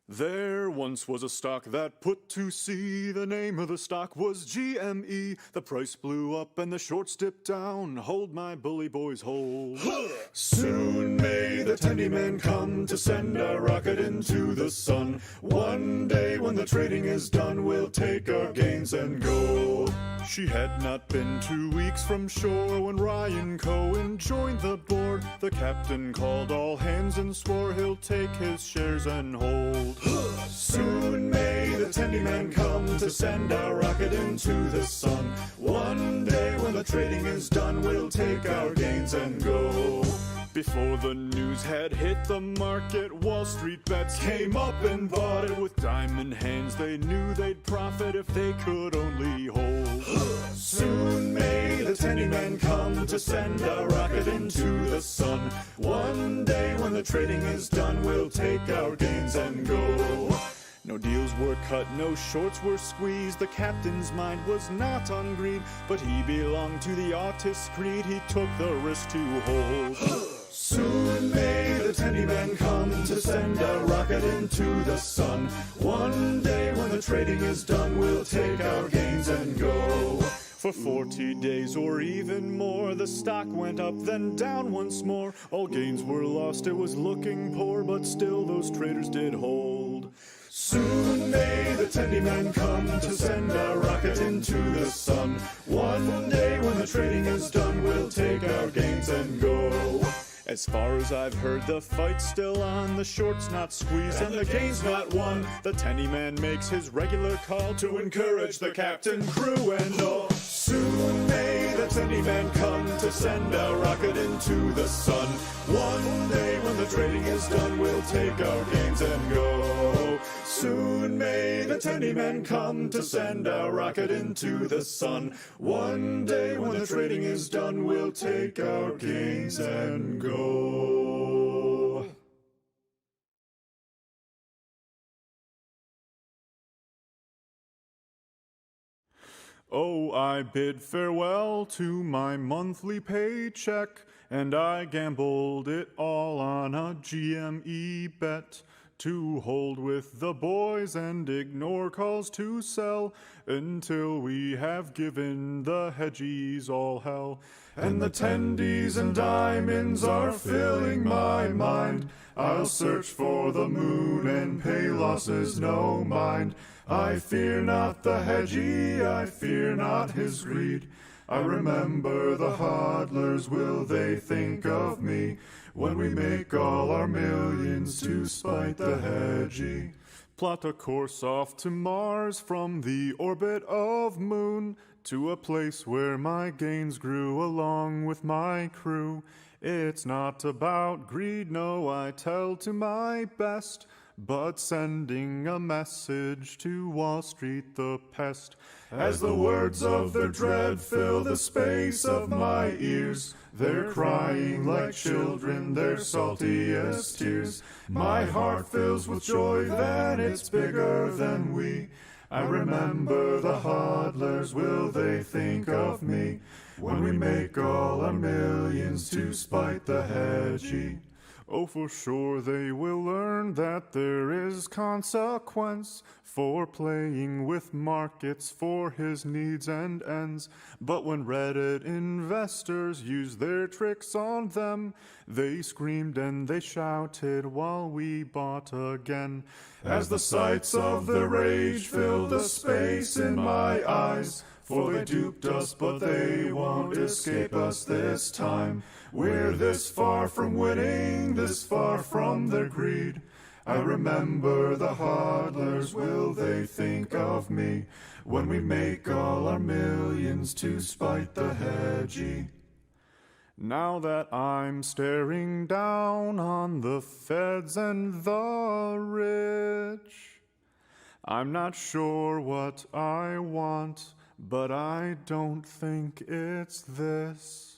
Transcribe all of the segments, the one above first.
There once was a stock that put to sea. The name of the stock was GME. The price blew up and the shorts dipped down. Hold my bully boys, hold. Soon may the tendy man come to send a rocket into the sun. One day when the trading is done, we'll take our gains and go. She had not been 2 weeks from shore when Ryan Cohen joined the board. The captain called all hands and swore he'll take his shares and hold. Soon may the tendy man come to send a rocket into the sun. One day when the trading is done, we'll take our gains and go. Before the news had hit the market, Wall Street bets came up and bought it. With diamond hands, they knew they'd profit if they could only hold. Soon may the tendy man come to send a rocket into the sun. One day when the trading is done, we'll take our gains and go. No deals were cut, no shorts were squeezed. The captain's mind was not on greed, but he belonged to the artist's creed. He took the risk to hold. Soon may the tendy man come to send a rocket into the sun. One day when the trading is done, we'll take our gains and go. For 40 days or even more, the stock went up, then down once more. All gains were lost, it was looking poor, but still those traders did hold. Soon may the tendy man come to send a rocket into the sun. One day when the trading is done, we'll take our gains and go. As far as I've heard, the fight's still on. The short's not squeezed and the game's not won. The tendy man makes his regular call to encourage the captain, crew, and all. Soon may the tendy man come to send a rocket into the sun. One day when the trading is done, we'll take our gains and go. Soon may the tendy man come to send a rocket into the sun. One day when the trading is done, we'll take our gains and go. Oh, I bid farewell to my monthly paycheck, and I gambled it all on a GME bet. To hold with the boys and ignore calls to sell until we have given the hedgies all hell. And the tendies and diamonds are filling my mind. I'll search for the moon and pay losses no mind. I fear not the hedgie, I fear not his greed. I remember the hodlers, will they think of me when we make all our millions to spite the hedgie? Plot a course off to Mars from the orbit of Moon, to a place where my gains grew along with my crew. It's not about greed, no, I tell to my best, but sending a message to Wall Street the pest. As the words of their dread fill the space of my ears, they're crying like children, their saltiest tears. My heart fills with joy, then it's bigger than we. I remember the hodlers, will they think of me when we make all our millions to spite the hedgie? Oh, for sure they will learn that there is consequence for playing with markets for his needs and ends. But when Reddit investors used their tricks on them, they screamed and they shouted while we bought again. As the sights of the rage fill the space in my eyes, for they duped us, but they won't escape us this time. We're this far from winning, this far from their greed. I remember the hodlers, will they think of me when we make all our millions to spite the hedgie? Now that I'm staring down on the feds and the rich, I'm not sure what I want, but I don't think it's this.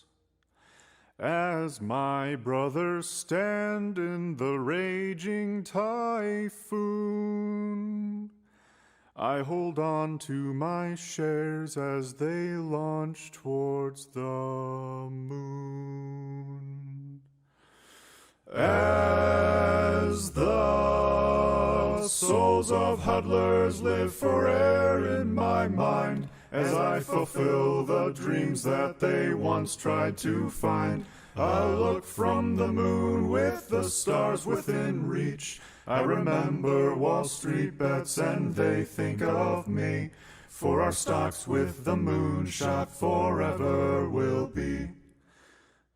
As my brothers stand in the raging typhoon, I hold on to my shares as they launch towards the moon. As the The souls of huddlers live forever in my mind as I fulfill the dreams that they once tried to find. I look from the moon with the stars within reach. I remember Wall Street bets and they think of me. For our stocks with the moonshot forever will be.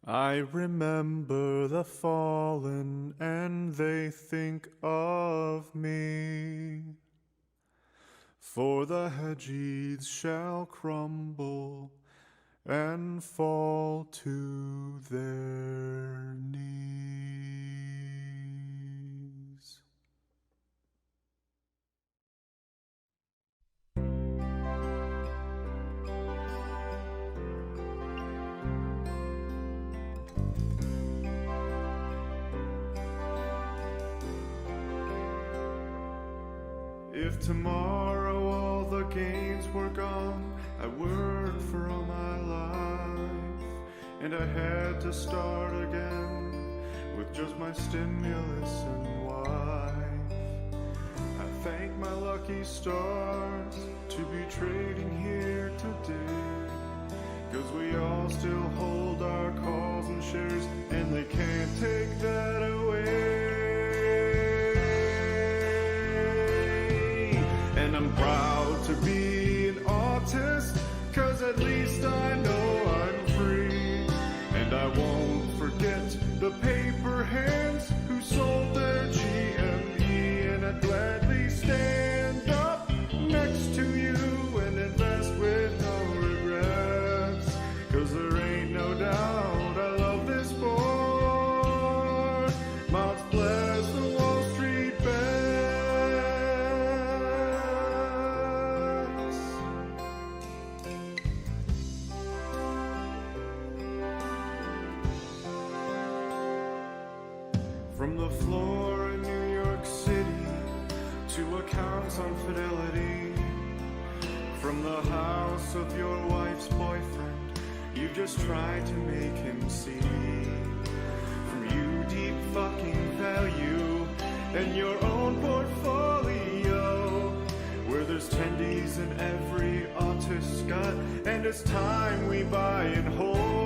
I remember the fallen and they think of me. For the hedges shall crumble and fall to their knees. If tomorrow all the gains were gone, I worked for all my life, and I had to start again with just my stimulus and wife. I thank my lucky stars to be trading here today, 'cause we all still hold our calls and shares, and they can't take that away. And I'm proud to be an artist, 'cause at least I know I'm free. And I won't forget the paper hands who sold their GME. And I'd gladly stand up next to you and invest with no regrets, 'cause there ain't no doubt I love this sport. Mods bless the Wall Street bets. From the floor in New York City to accounts on Fidelity, from the house of your wife's boyfriend, you've just tried to make him see. From you deep fucking value and your own portfolio, where there's tendies in every artist's gut, and it's time we buy and hold.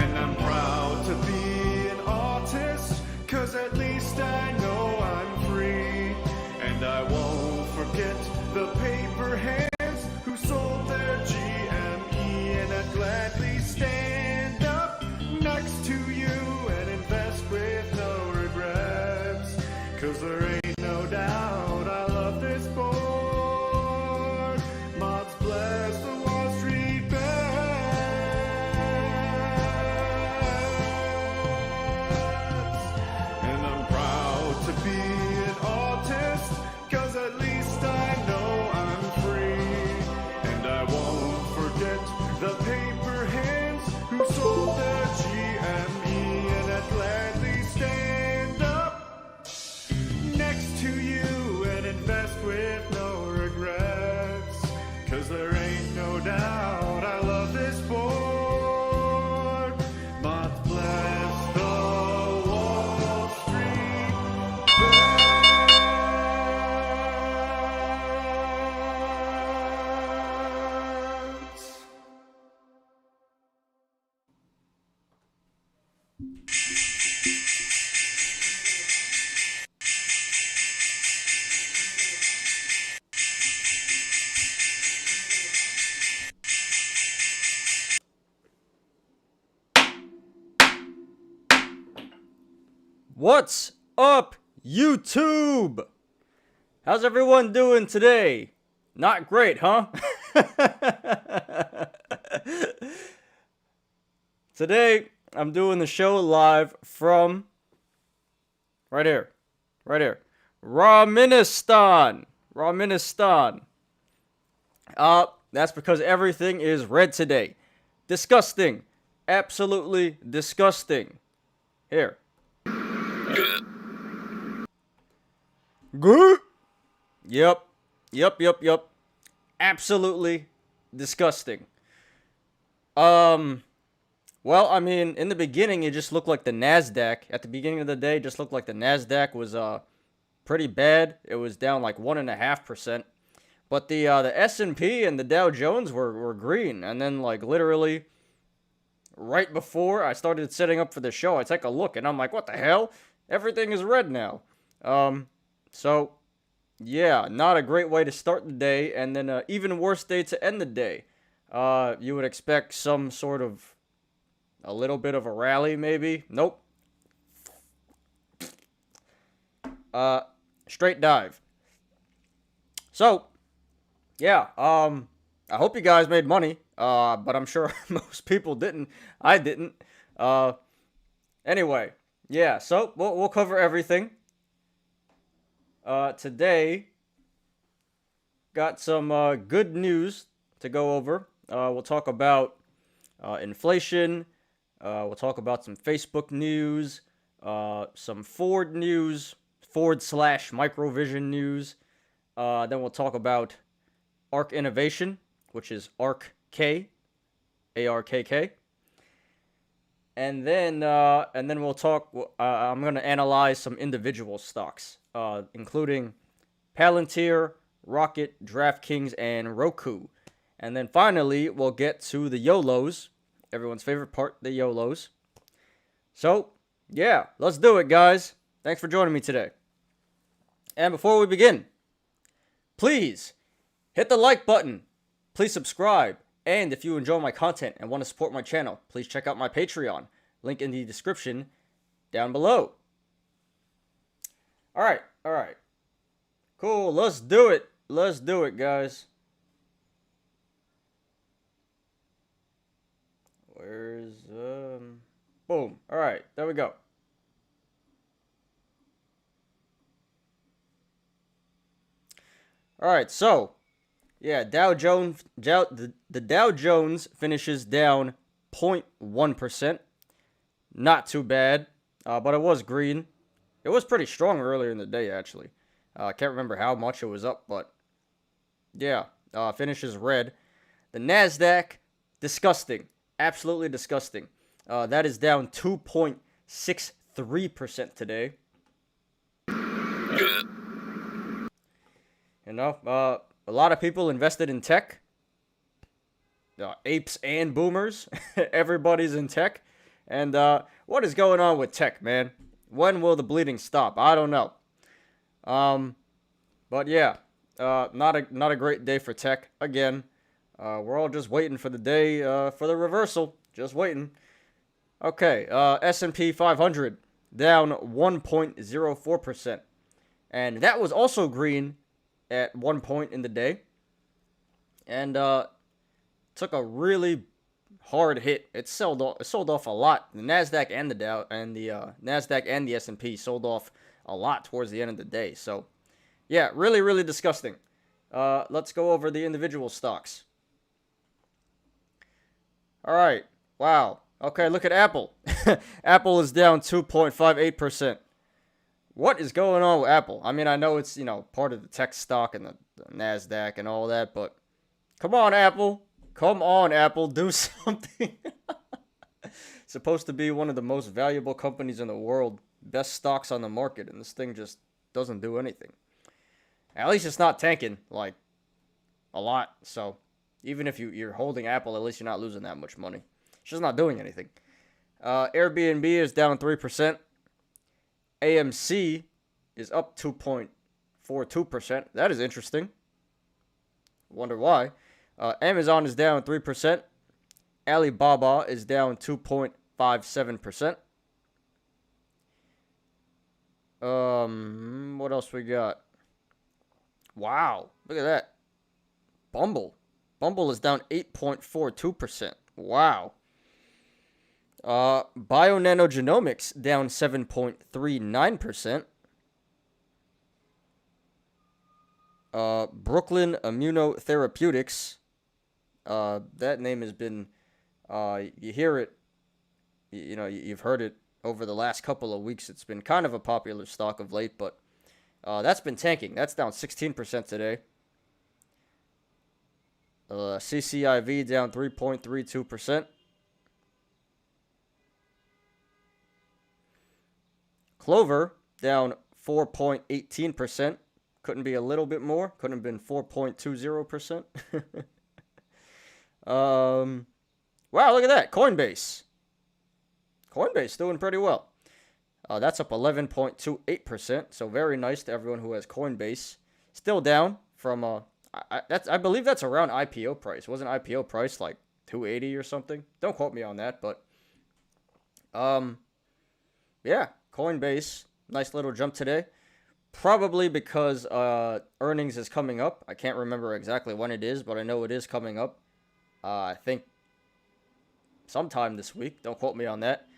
And I'm proud to be an artist, 'cause at least I know I'm free. And I won't forget the paper hands who sold their GME. And I'd gladly stand up next to you and invest with no regrets, 'cause there ain't no doubt I love this sport. Mods bless the Wall Street bets. And I'm proud to be an artist, 'cause at least I know I'm free. And I won't forget the paper hands who sold their GME. And I'd gladly stand up next to you and invest with no regrets, 'cause there ain't no doubt I love this sport. Mods bless the Wall Street bets. What's up, YouTube? How's everyone doing today? Not great, huh? Today, I'm doing the show live from right here, Ramenistan. That's because everything is red today. Disgusting. Absolutely disgusting. Here. Good. Yep. Absolutely disgusting. What Well, I mean, in the beginning, it just looked like the Nasdaq. At the beginning of the day, it just looked like the Nasdaq was pretty bad. It was down like 1.5%. But the S&P and the Dow Jones were green, and then like literally right before I started setting up for the show, I take a look and I'm like, what the hell? Everything is red now. So yeah, not a great way to start the day, and then even worse day to end the day. You would expect some sort of a little bit of a rally, maybe. Nope. Straight dive. So yeah, I hope you guys made money. But I'm sure most people didn't. I didn't. Anyway, yeah. So we'll cover everything. Today, got some good news to go over. We'll talk about inflation. We'll talk about some Facebook news, some Ford news, Ford/Microvision news. Then we'll talk about ARK Innovation, which is ARK-K, ARKK. And then we'll talk. I'm gonna analyze some individual stocks, including Palantir, Rocket, DraftKings, and Roku. And then finally, we'll get to the YOLOs, everyone's favorite part, the YOLOs. So yeah, let's do it, guys. Thanks for joining me today. And before we begin, please hit the like button. Please subscribe. And if you enjoy my content and want to support my channel, please check out my Patreon. Link in the description down below. All right. Cool, let's do it. Let's do it, guys. Where's, boom. All right, there we go. All right, so yeah, the Dow Jones finishes down 0.1%. Not too bad, but it was green. It was pretty strong earlier in the day, actually. I can't remember how much it was up, but yeah, finishes red. The Nasdaq, disgusting, absolutely disgusting. That is down 2.63% today. You know, a lot of people invested in tech. Apes and boomers. Everybody's in tech. And what is going on with tech, man? When will the bleeding stop? I don't know. But yeah, not a great day for tech again. We're all just waiting for the day for the reversal. Just waiting. Okay, S&P 500 down 1.04%. And that was also green at one point in the day. And took a really hard hit. It sold off a lot. The Nasdaq and the Dow and the Nasdaq and the S&P sold off a lot towards the end of the day. So, yeah, really disgusting. Let's go over the individual stocks. All right. Wow. Okay, look at Apple. Apple is down 2.58%. What is going on with Apple? I mean, I know it's, part of the tech stock and the Nasdaq and all that, but come on, Apple. Come on, Apple, do something. Supposed to be one of the most valuable companies in the world, best stocks on the market, and this thing just doesn't do anything. At least it's not tanking, like, a lot. So, even if you're holding Apple, at least you're not losing that much money. It's just not doing anything. Airbnb is down 3%. AMC is up 2.42%. That is interesting. Wonder why. Amazon is down 3%. Alibaba is down 2.57%. What else we got? Wow, look at that. Bumble is down 8.42%. Wow. Bionanogenomics down 7.39%. Brooklyn Immunotherapeutics. That name has been, you hear it, you've heard it over the last couple of weeks. It's been kind of a popular stock of late, but that's been tanking. That's down 16% today. CCIV down 3.32%. Clover down 4.18%. Couldn't be a little bit more. Couldn't have been 4.20%. Wow, look at that. Coinbase. Coinbase doing pretty well. That's up 11.28%. So very nice to everyone who has Coinbase. Still down from I believe that's around IPO price. Wasn't IPO price like 280 or something? Don't quote me on that, but yeah, Coinbase, nice little jump today. Probably because earnings is coming up. I can't remember exactly when it is, but I know it is coming up. I think sometime this week. Don't quote me on that.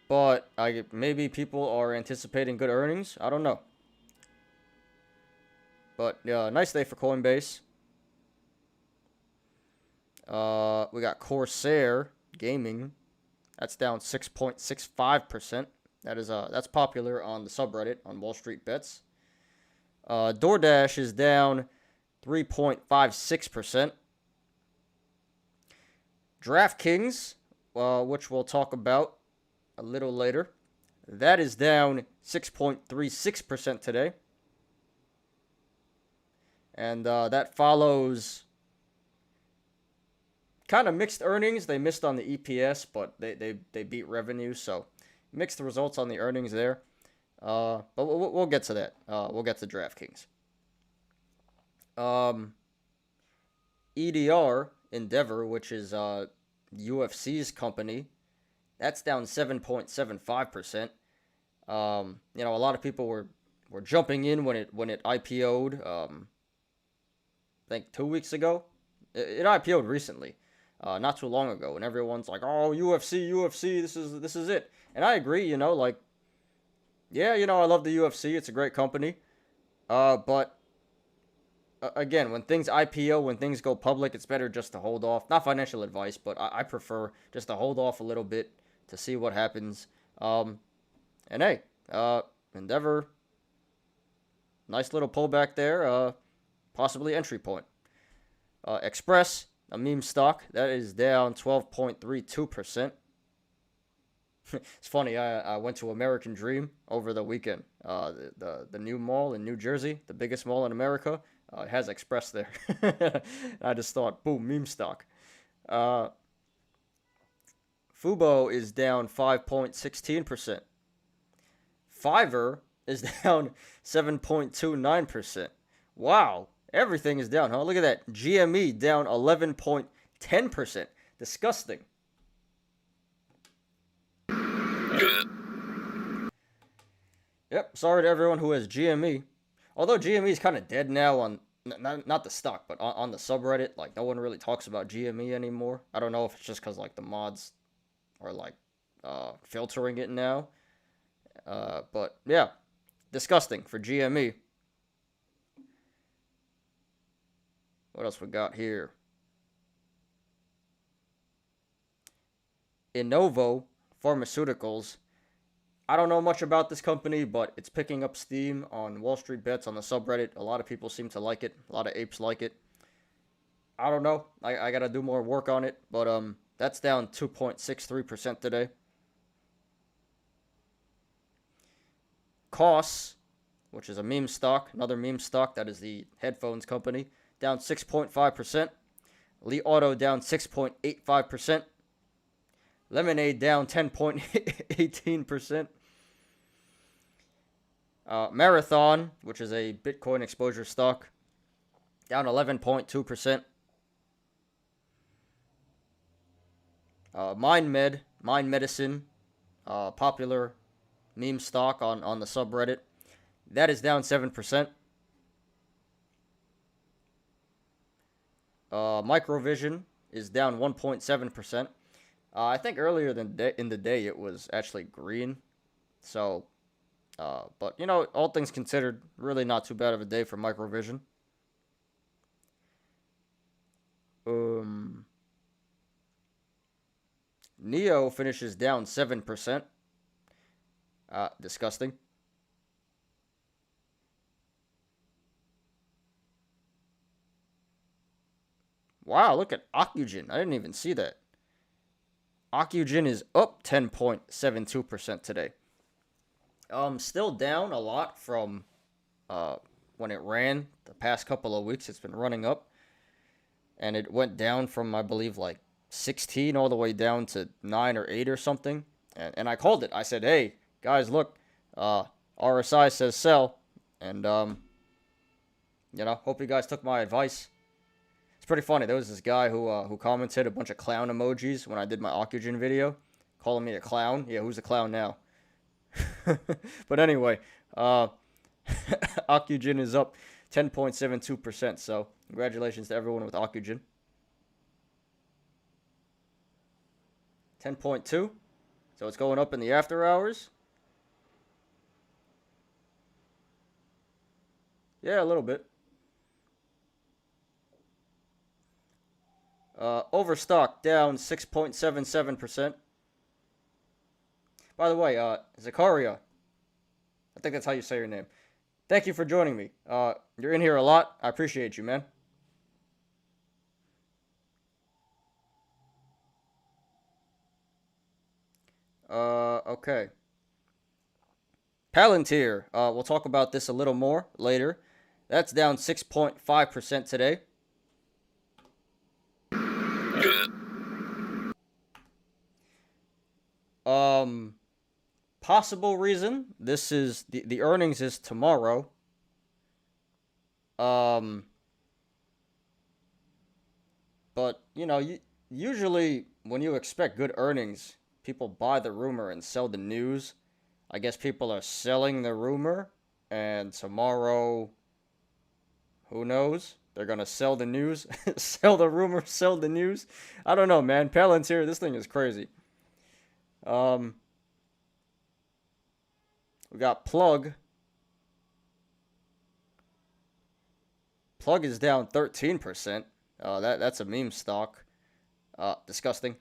But maybe people are anticipating good earnings. I don't know. But yeah, nice day for Coinbase. We got Corsair Gaming. That's down 6.65%. That's popular on the subreddit on Wall Street Bets. DoorDash is down 3.56%. DraftKings, which we'll talk about a little later, that is down 6.36% today. And that follows kind of mixed earnings. They missed on the EPS, but they beat revenue, so mixed results on the earnings there. But we'll get to that. We'll get to DraftKings. EDR, Endeavor, which is UFC's company, that's down 7.75%. A lot of people were jumping in when it IPO'd. I think 2 weeks ago. It IPO'd recently, not too long ago, and everyone's like, "Oh, UFC, this is it." And I agree, I love the UFC. It's a great company. But again, when things IPO, when things go public, it's better just to hold off. Not financial advice, but I prefer just to hold off a little bit to see what happens. And hey, Endeavor, nice little pullback there. Possibly entry point. Express, a meme stock, that is down 12.32%. It's funny, I went to American Dream over the weekend. The new mall in New Jersey, the biggest mall in America, it has Express there. I just thought, boom, meme stock. Fubo is down 5.16%. Fiverr is down 7.29%. Wow, everything is down, huh? Look at that. GME down 11.10%. Disgusting. Yep, sorry to everyone who has GME. Although GME is kind of dead now on, not the stock, but on the subreddit. Like, no one really talks about GME anymore. I don't know if it's just because, like, the mods are, like, filtering it now. But, yeah, disgusting for GME. What else we got here? Innovo Pharmaceuticals. I don't know much about this company, but it's picking up steam on Wall Street Bets on the subreddit. A lot of people seem to like it. A lot of apes like it. I don't know. I got to do more work on it, but that's down 2.63% today. Koss, which is a meme stock, another meme stock, that is the headphones company, down 6.5%. Li Auto down 6.85%. Lemonade down 10.18%. Marathon, which is a Bitcoin exposure stock, down 11.2%. Mind Medicine, popular meme stock on the subreddit, that is down 7%. Microvision is down 1.7%. I think earlier in the day it was actually green. So, but all things considered, really not too bad of a day for Microvision. Neo finishes down 7%. Disgusting. Wow, look at Ocugen. I didn't even see that. Ocugen is up 10.72% today. Still down a lot from uh, when it ran the past couple of weeks. It's been running up, and it went down from, I believe, like 16 all the way down to 9 or 8 or something. And I called it. I said, hey, guys, look, uh, RSI says sell. And, hope you guys took my advice. It's pretty funny. There was this guy who commented a bunch of clown emojis when I did my Oxygen video, calling me a clown. Yeah, who's a clown now? But anyway, Oxygen is up 10.72%. So congratulations to everyone with Oxygen. 10.2. So it's going up in the after hours. Yeah, a little bit. Overstock down 6.77%. By the way, Zakaria, I think that's how you say your name. Thank you for joining me. You're in here a lot. I appreciate you, man. Okay. Palantir. We'll talk about this a little more later. That's down 6.5% today. Possible reason. This is the earnings is tomorrow. But usually when you expect good earnings, people buy the rumor and sell the news. I guess people are selling the rumor, and tomorrow, who knows? They're gonna sell the news, sell the rumor, sell the news. I don't know, man. Palantir, this thing is crazy. We got Plug. Plug is down 13%. That's a meme stock. Disgusting.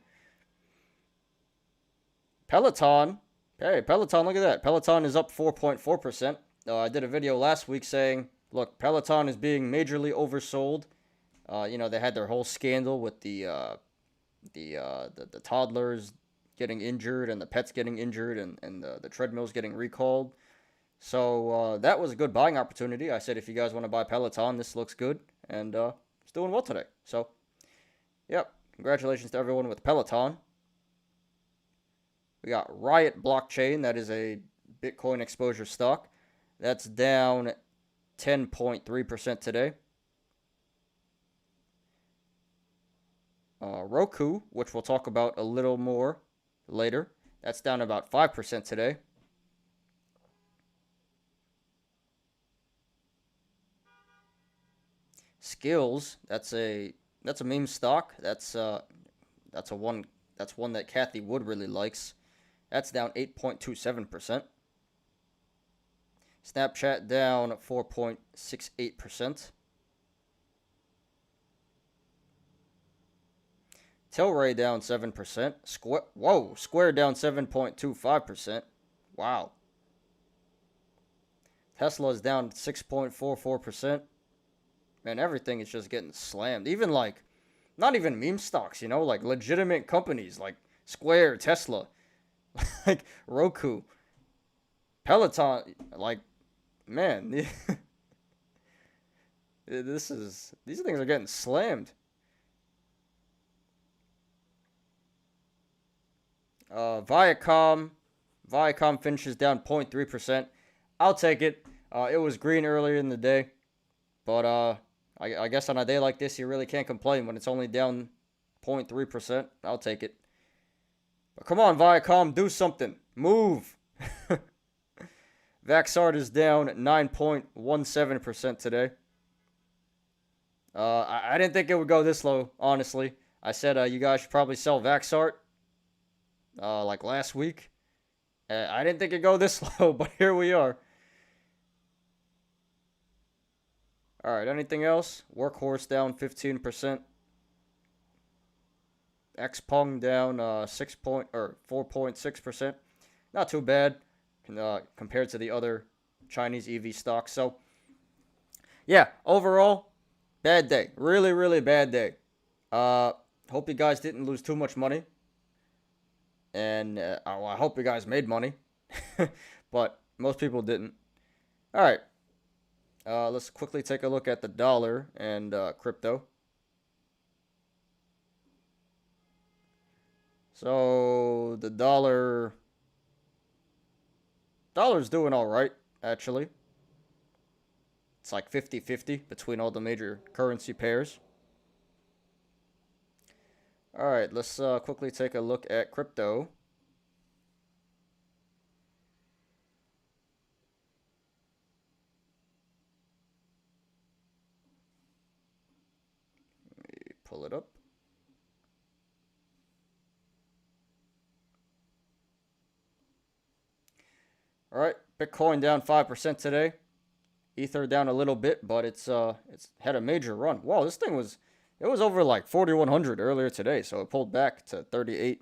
Peloton. Hey, Peloton, look at that. Peloton is up 4.4%. I did a video last week saying, look, Peloton is being majorly oversold. They had their whole scandal with the toddlers getting injured and the pets getting injured and the treadmills getting recalled. So that was a good buying opportunity. I said, if you guys want to buy Peloton, this looks good. And it's doing well today. So, yep. Congratulations to everyone with Peloton. We got Riot Blockchain. That is a Bitcoin exposure stock. That's down 10.3% today. Roku, which we'll talk about a little more later. That's down about 5% today. Skills, that's a meme stock. That's one that Kathy Wood really likes. That's down 8.27%. Snapchat down 4.68%. Tilray down 7%. Square down 7.25%. Wow. Tesla is down 6.44%. Man, everything is just getting slammed. Even not even meme stocks, like legitimate companies like Square, Tesla, like Roku, Peloton, man, these things are getting slammed. Viacom finishes down 0.3%. I'll take it. It was green earlier in the day, but I guess on a day like this, you really can't complain when it's only down 0.3%. I'll take it. But come on, Viacom, do something. Move. Vaxart is down 9.17% today. I didn't think it would go this low, honestly. I said you guys should probably sell Vaxart like last week. I didn't think it'd go this low, but here we are. All right, anything else? Workhorse down 15%. Xpeng down 4.6%. Not too bad compared to the other Chinese EV stocks. So, yeah, overall, bad day. Really, really bad day. Hope you guys didn't lose too much money. And I hope you guys made money. But Most people didn't. All right. Let's quickly take a look at the dollar and crypto. So the dollar's doing all right, actually. It's like 50-50 between all the major currency pairs. All right, let's quickly take a look at crypto. Pull it up. All right, Bitcoin down 5% today. Ether down a little bit, but it's had a major run. Wow, this thing was over like 4,100 earlier today, so it pulled back to 38.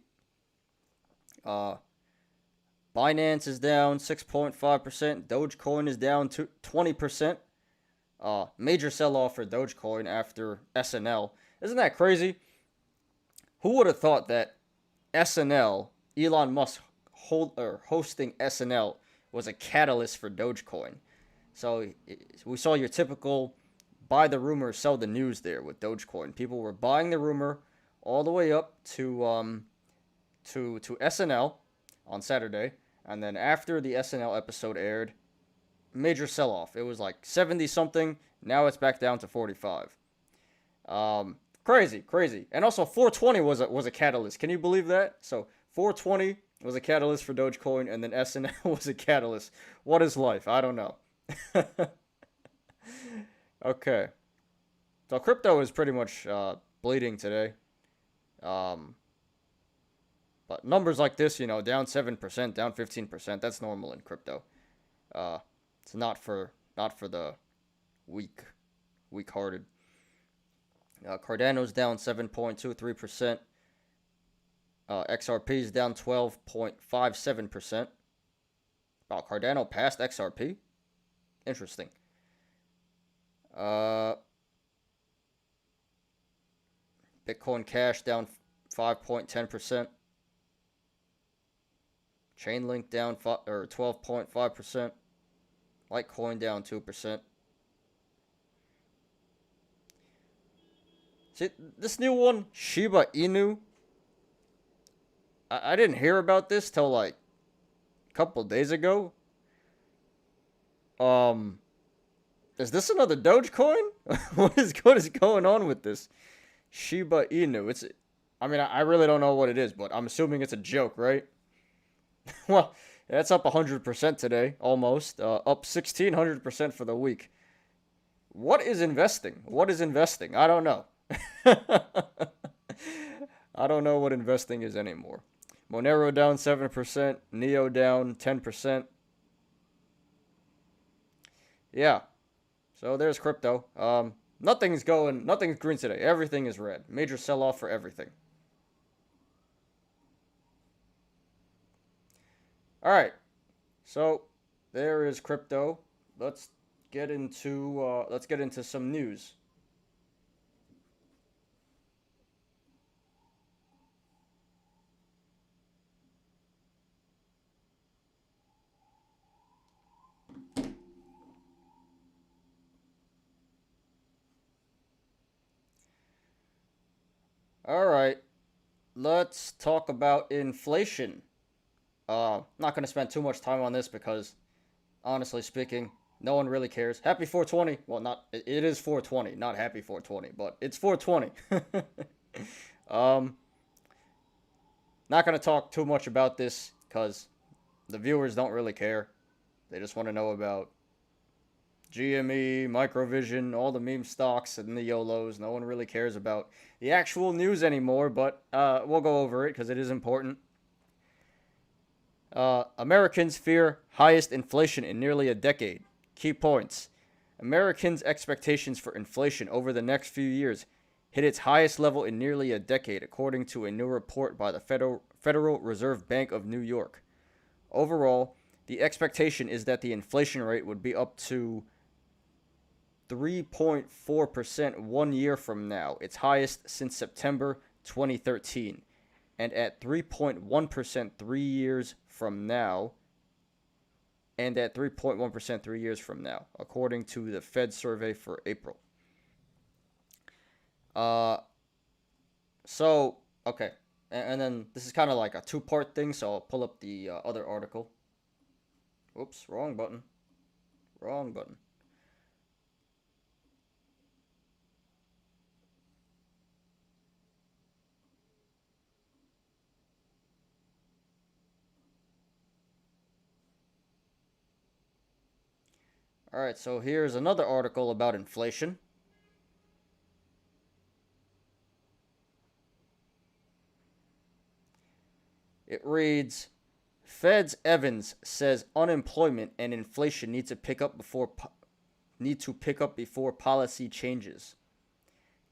Binance is down 6.5%. Dogecoin is down to 20%. Major sell-off for Dogecoin after SNL. Isn't that crazy? Who would have thought that SNL, Elon Musk hosting SNL, was a catalyst for Dogecoin? So we saw your typical buy the rumor, sell the news there with Dogecoin. People were buying the rumor all the way up to SNL on Saturday, and then after the SNL episode aired, major sell-off. It was like 70 something. Now it's back down to 45. Crazy. And also 420 was a catalyst. Can you believe that? So 420 was a catalyst for Dogecoin, and then SNL was a catalyst. What is life? I don't know. Okay. So crypto is pretty much bleeding today. But numbers like this, down 7%, down 15%, that's normal in crypto. It's not for the weak-hearted. Cardano's down 7.23%. XRP is down 12.57%. Wow, Cardano passed XRP? Interesting. Bitcoin Cash down 5.10%. Chainlink down 12.5%. Litecoin down 2%. See, this new one, Shiba Inu, I didn't hear about this till like a couple days ago. Is this another Dogecoin? What is going on with this Shiba Inu? I really don't know what it is, but I'm assuming it's a joke, right? Well, that's up 100% today, almost. Up 1,600% for the week. What is investing? I don't know. I don't know what investing is anymore. Monero down 7%. Neo down 10%. Yeah. So there's crypto. Nothing's green today. Everything is red. Major sell-off for everything. All right. So there is crypto. Let's get into some news. All right. Let's talk about inflation. Not going to spend too much time on this because, honestly speaking, no one really cares. Happy 420. Well, it is 420, not happy 420, but it's 420. Not going to talk too much about this because the viewers don't really care. They just want to know about GME, Microvision, all the meme stocks and the YOLOs. No one really cares about the actual news anymore, but we'll go over it because it is important. Americans fear highest inflation in nearly a decade. Key points. Americans' expectations for inflation over the next few years hit its highest level in nearly a decade, according to a new report by the Federal Reserve Bank of New York. Overall, the expectation is that the inflation rate would be up to 3.4% 1 year from now, its highest since September 2013, and at 3.1% 3 years from now, and at 3.1% 3 years from now, according to the Fed survey for April. So, okay. And then this is kind of like a two-part thing, so I'll pull up the other article. Oops, wrong button. Wrong button. All right, so here's another article about inflation. It reads, Fed's Evans says unemployment and inflation need to pick up before policy changes.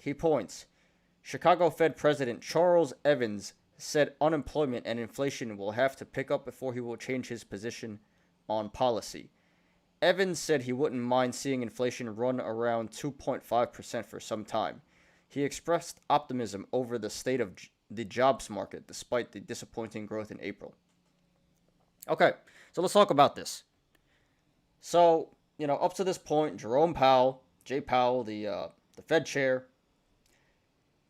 Key points. Chicago Fed President Charles Evans said unemployment and inflation will have to pick up before he will change his position on policy. Evans said he wouldn't mind seeing inflation run around 2.5% for some time. He expressed optimism over the state of the jobs market despite the disappointing growth in April. Okay, so let's talk about this. So, up to this point, Jerome Powell, Jay Powell, the Fed chair,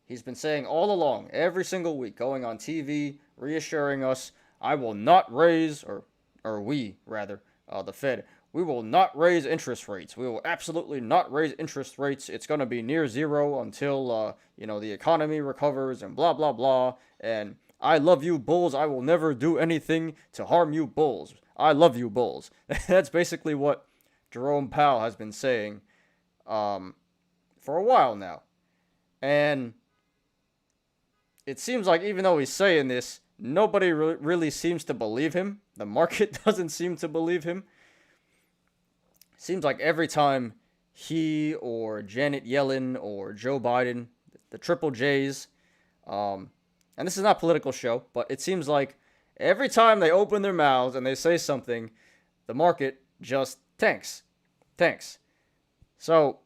he's been saying all along, every single week, going on TV, reassuring us, I will not raise, or we, rather, the Fed, we will not raise interest rates. We will absolutely not raise interest rates. It's going to be near zero until, the economy recovers and blah, blah, blah. And I love you, bulls. I will never do anything to harm you, bulls. I love you, bulls. That's basically what Jerome Powell has been saying for a while now. And it seems like even though he's saying this, nobody really seems to believe him. The market doesn't seem to believe him. Seems like every time he or Janet Yellen or Joe Biden, the triple J's, and this is not a political show, but it seems like every time they open their mouths and they say something, the market just tanks. So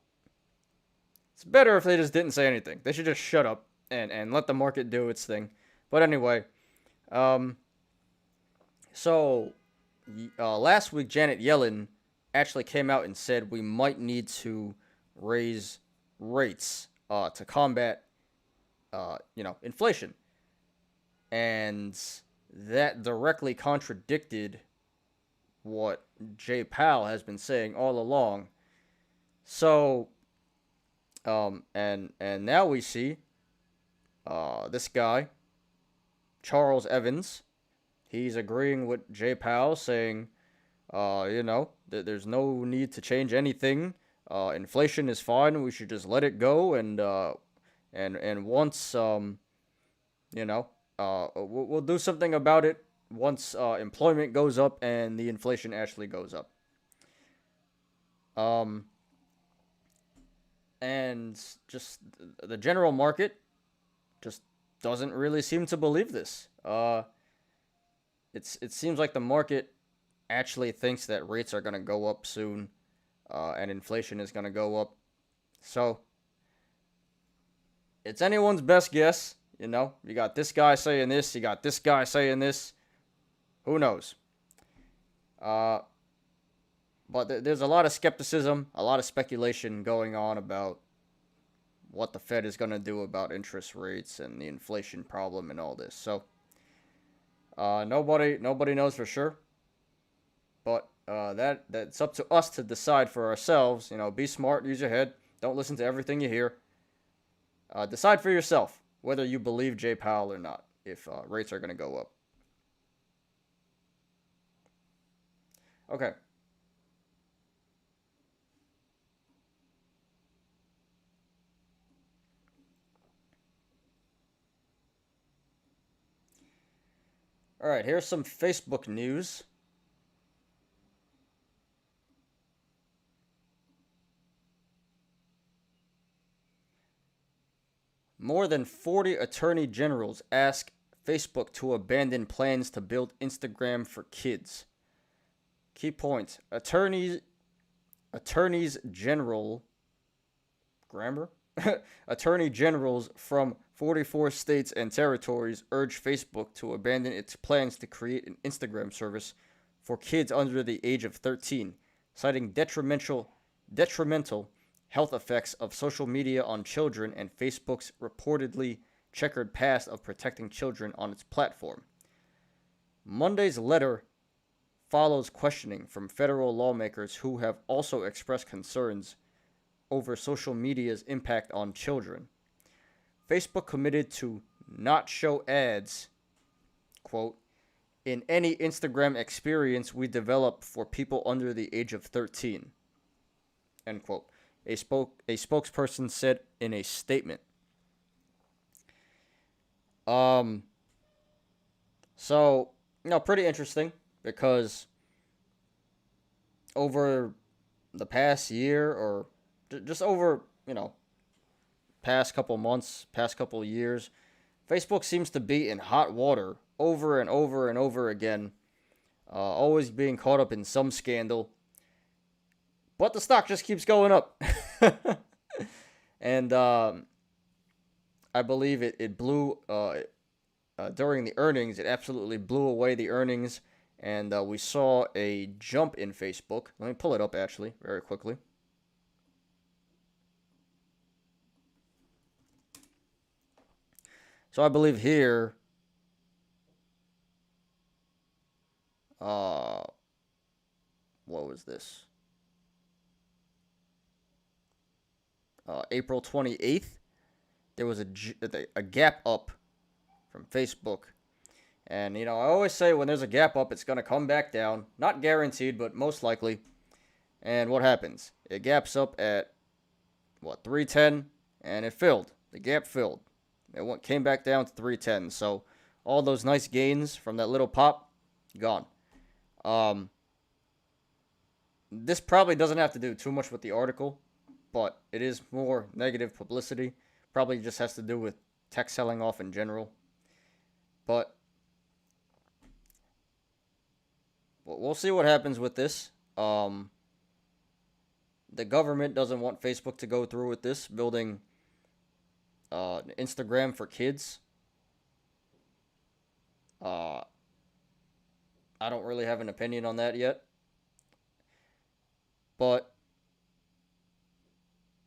it's better if they just didn't say anything. They should just shut up and let the market do its thing. But anyway, so last week Janet Yellen actually came out and said we might need to raise rates to combat, inflation. And that directly contradicted what Jay Powell has been saying all along. So, and now we see this guy, Charles Evans, he's agreeing with Jay Powell, saying, there's no need to change anything. Inflation is fine. We should just let it go. And once, we'll do something about it once employment goes up and the inflation actually goes up. And just the general market just doesn't really seem to believe this. It seems like the market actually thinks that rates are going to go up soon, and inflation is going to go up. So it's anyone's best guess. You got this guy saying this, you got this guy saying this. Who knows? But there's a lot of skepticism, a lot of speculation going on about what the Fed is going to do about interest rates and the inflation problem and all this. So nobody knows for sure. But that's up to us to decide for ourselves. Be smart, use your head. Don't listen to everything you hear. Decide for yourself whether you believe Jay Powell or not, if rates are going to go up. Okay. All right, here's some Facebook news. More than 40 attorney generals ask Facebook to abandon plans to build Instagram for kids. Key points. Attorneys general grammar? Attorney generals from 44 states and territories urge Facebook to abandon its plans to create an Instagram service for kids under the age of 13, citing detrimental health effects of social media on children and Facebook's reportedly checkered past of protecting children on its platform. Monday's letter follows questioning from federal lawmakers who have also expressed concerns over social media's impact on children. Facebook committed to not show ads, quote, in any Instagram experience we develop for people under the age of 13, end quote. A spokesperson said in a statement. So, pretty interesting because over the past year or just over, past couple months, past couple years, Facebook seems to be in hot water over and over and over again, always being caught up in some scandal. But the stock just keeps going up. And I believe it blew, during the earnings, it absolutely blew away the earnings. And we saw a jump in Facebook. Let me pull it up, actually, very quickly. So I believe here, what was this? April 28th, there was a gap up from Facebook. And, I always say when there's a gap up, it's going to come back down. Not guaranteed, but most likely. And what happens? It gaps up at, 310, and it filled. The gap filled. It came back down to 310. So all those nice gains from that little pop, gone. This probably doesn't have to do too much with the article, but it is more negative publicity. Probably just has to do with tech selling off in general. But we'll see what happens with this. The government doesn't want Facebook to go through with this, building Instagram for kids. I don't really have an opinion on that yet. But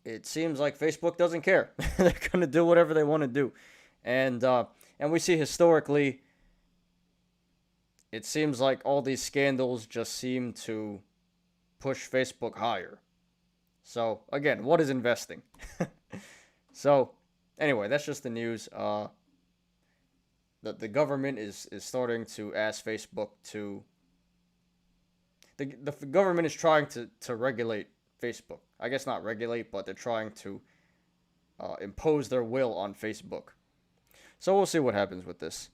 it seems like Facebook doesn't care. They're going to do whatever they want to do. And we see historically, it seems like all these scandals just seem to push Facebook higher. So, again, what is investing? So, anyway, that's just the news. The government is starting to ask Facebook to... The government is trying to regulate Facebook. I guess not regulate, but they're trying to impose their will on Facebook. So we'll see what happens with this.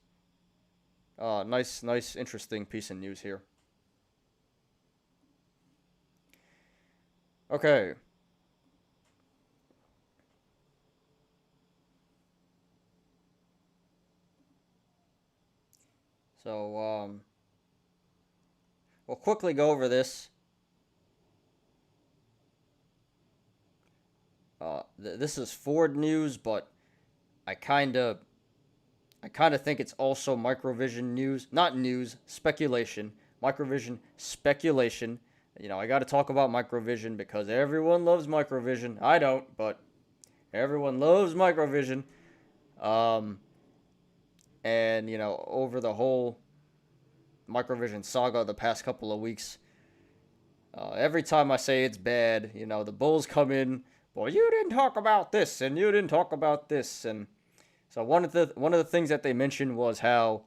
Nice, interesting piece of news here. Okay. So, we'll quickly go over this. This is Ford news, but I kind of think it's also Microvision news. Not news, speculation. Microvision speculation. I got to talk about Microvision because everyone loves Microvision. I don't, but everyone loves Microvision. And, over the whole Microvision saga the past couple of weeks, every time I say it's bad, the bulls come in. Well, you didn't talk about this, and you didn't talk about this, and so one of the things that they mentioned was how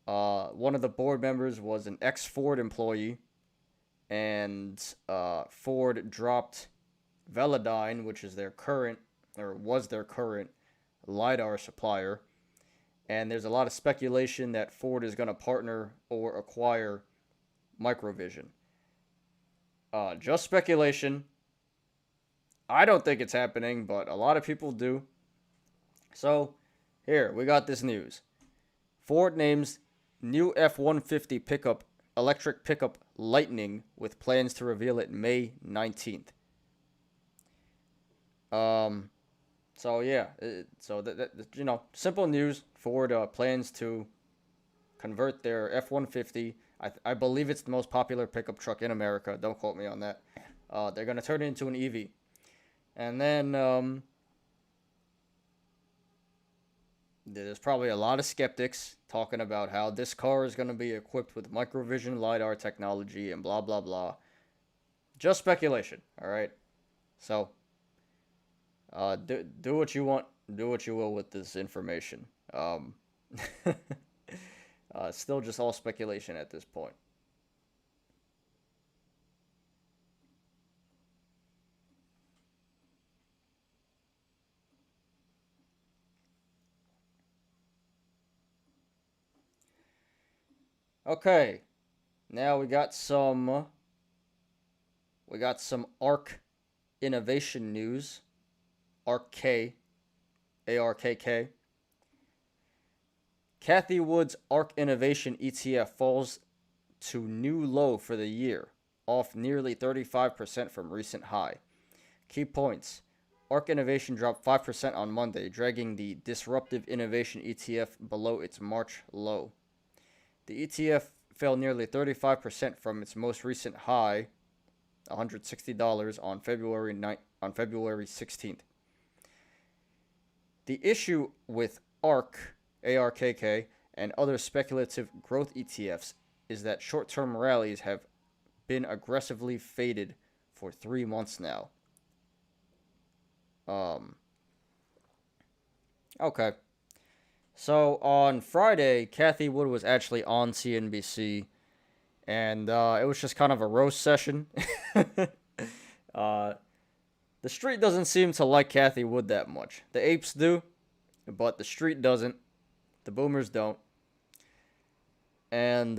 one of the board members was an ex-Ford employee, and Ford dropped Velodyne, which is was their current LiDAR supplier, and there's a lot of speculation that Ford is going to partner or acquire Microvision. Just speculation. I don't think it's happening, but a lot of people do. So, here, we got this news. Ford names new F-150 electric pickup Lightning with plans to reveal it May 19th. So yeah, simple news. Ford plans to convert their F-150. I believe it's the most popular pickup truck in America. Don't quote me on that. They're gonna turn it into an EV, and then there's probably a lot of skeptics talking about how this car is gonna be equipped with microvision lidar technology and blah blah blah. Just speculation, all right. So, do what you want, do what you will with this information. Still just all speculation at this point. Okay, now we got some ARK innovation news. ARK, ARKK. Kathy Wood's ARK Innovation ETF falls to new low for the year, off nearly 35% from recent high. Key points. ARK Innovation dropped 5% on Monday, dragging the Disruptive Innovation ETF below its March low. The ETF fell nearly 35% from its most recent high, $160 on February 16th. The issue with ARK, ARKK, and other speculative growth ETFs is that short-term rallies have been aggressively faded for 3 months now. Okay. So on Friday, Kathy Wood was actually on CNBC, and it was just kind of a roast session. The street doesn't seem to like Kathy Wood that much. The apes do, but the street doesn't. The boomers don't. And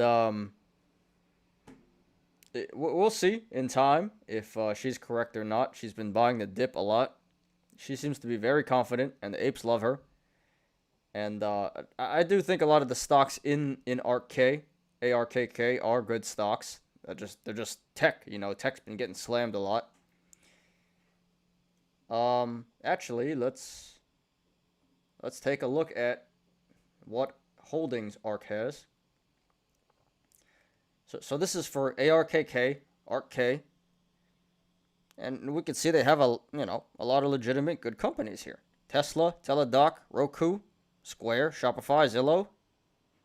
we'll see in time if she's correct or not. She's been buying the dip a lot. She seems to be very confident, and the apes love her. And I do think a lot of the stocks in ARKK, ARKK, are good stocks. They're just tech. You know, tech's been getting slammed a lot. Actually, let's take a look at what holdings ARK has. So this is for ARKK, ARKK, and we can see they have a lot of legitimate good companies here: Tesla, Teladoc, Roku, Square, Shopify, Zillow,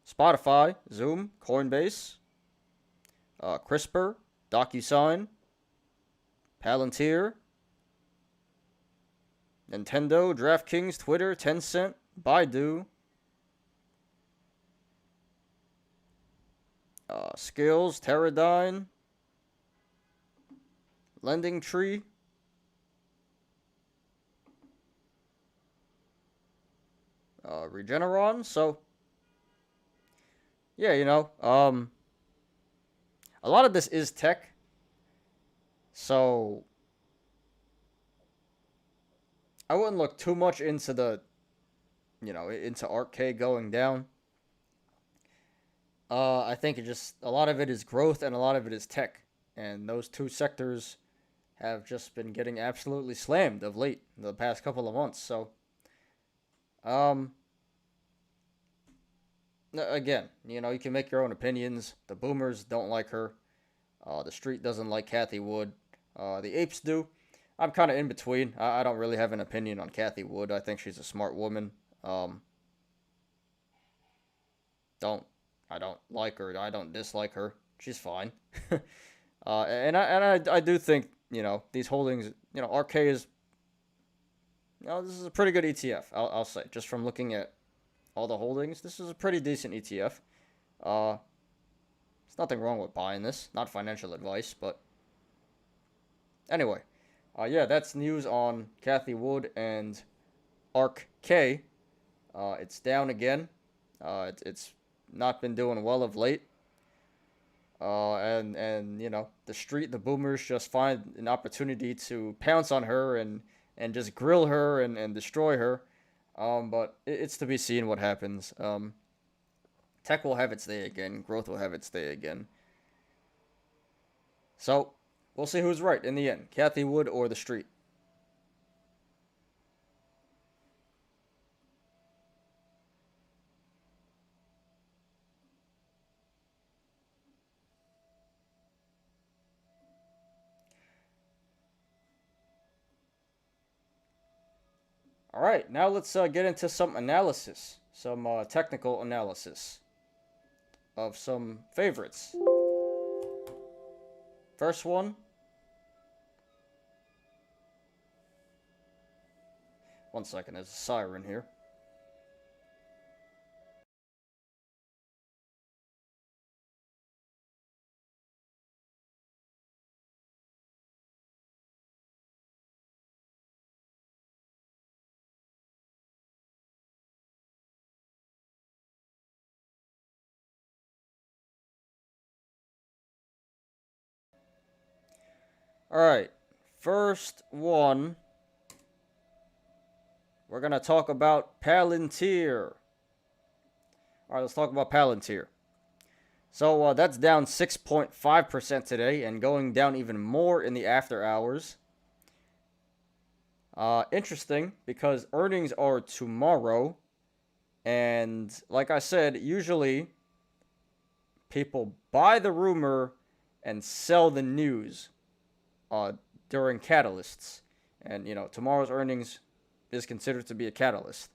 Spotify, Zoom, Coinbase, CRISPR, DocuSign, Palantir, Nintendo, DraftKings, Twitter, Tencent, Baidu, Skills, Teradyne, Lending Tree, Regeneron. So, yeah, a lot of this is tech. So, I wouldn't look too much into into ARKK going down. I think a lot of it is growth and a lot of it is tech. And those two sectors have just been getting absolutely slammed of late, the past couple of months. So, again, you can make your own opinions. The boomers don't like her. The street doesn't like Kathy Wood. The apes do. I'm kind of in between. I don't really have an opinion on Kathy Wood. I think she's a smart woman. I don't like her. I don't dislike her. She's fine. And I do think these holdings. ARK is. This is a pretty good ETF. I'll say, just from looking at all the holdings, this is a pretty decent ETF. There's nothing wrong with buying this. Not financial advice, but anyway. Yeah, that's news on Kathy Wood and ARKK. It's down again. It's not been doing well of late. And the street, the boomers just find an opportunity to pounce on her and just grill her and destroy her. But it's to be seen what happens. Tech will have its day again. Growth will have its day again. So, we'll see who's right in the end. Kathy Wood or the street. All right, now let's get into some analysis, some technical analysis of some favorites. First one. One second, there's a siren here. All right, first one, we're going to talk about Palantir. All right, let's talk about Palantir. So that's down 6.5% today and going down even more in the after hours. Interesting because earnings are tomorrow. And like I said, usually people buy the rumor and sell the news during catalysts. And, tomorrow's earnings is considered to be a catalyst.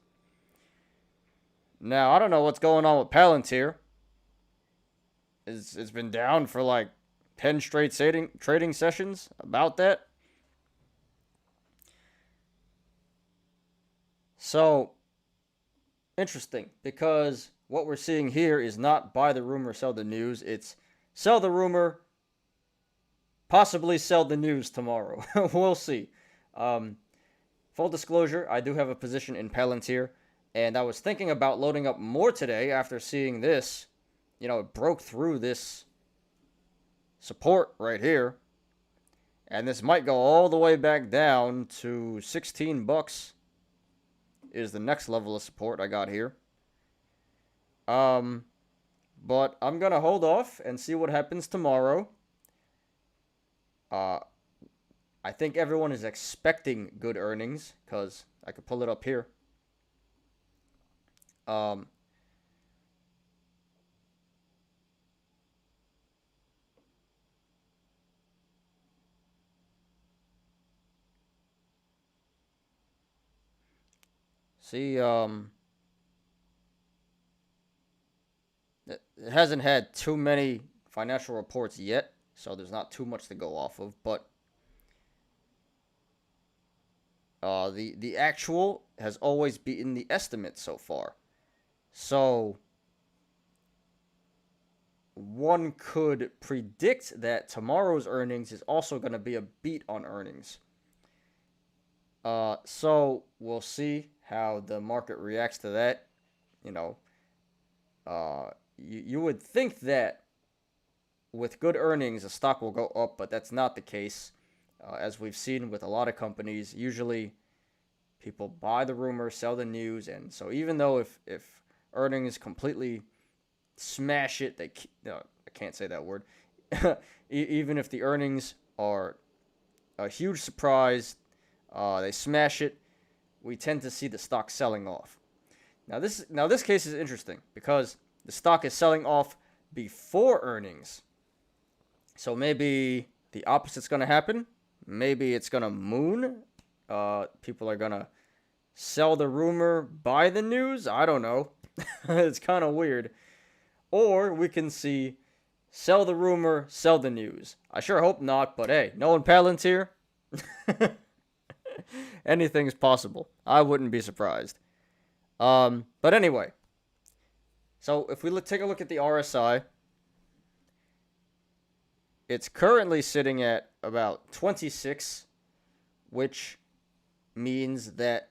Now, I don't know what's going on with Palantir. It's been down for like 10 straight trading sessions about that. So, interesting, because what we're seeing here is not buy the rumor, sell the news. It's sell the rumor, possibly sell the news tomorrow. We'll see. Full disclosure, I do have a position in Palantir, and I was thinking about loading up more today after seeing this. It broke through this support right here, and this might go all the way back down to 16 bucks is the next level of support I got here. But I'm going to hold off and see what happens tomorrow. I think everyone is expecting good earnings because I could pull it up here. See, it hasn't had too many financial reports yet, so there's not too much to go off of, but the actual has always beaten the estimate so far. So one could predict that tomorrow's earnings is also going to be a beat on earnings. So we'll see how the market reacts to that. You would think that with good earnings, the stock will go up, but that's not the case. As we've seen with a lot of companies, usually people buy the rumor, sell the news, and so even though if earnings completely smash it, I can't say that word. Even if the earnings are a huge surprise, they smash it, we tend to see the stock selling off. Now this case is interesting because the stock is selling off before earnings. So maybe the opposite's going to happen. Maybe it's going to moon. People are going to sell the rumor, buy the news. I don't know. It's kind of weird. Or we can see sell the rumor, sell the news. I sure hope not, but hey, knowing Palantir, anything's possible. I wouldn't be surprised. But anyway, so if we take a look at the RSI, it's currently sitting at about 26, which means that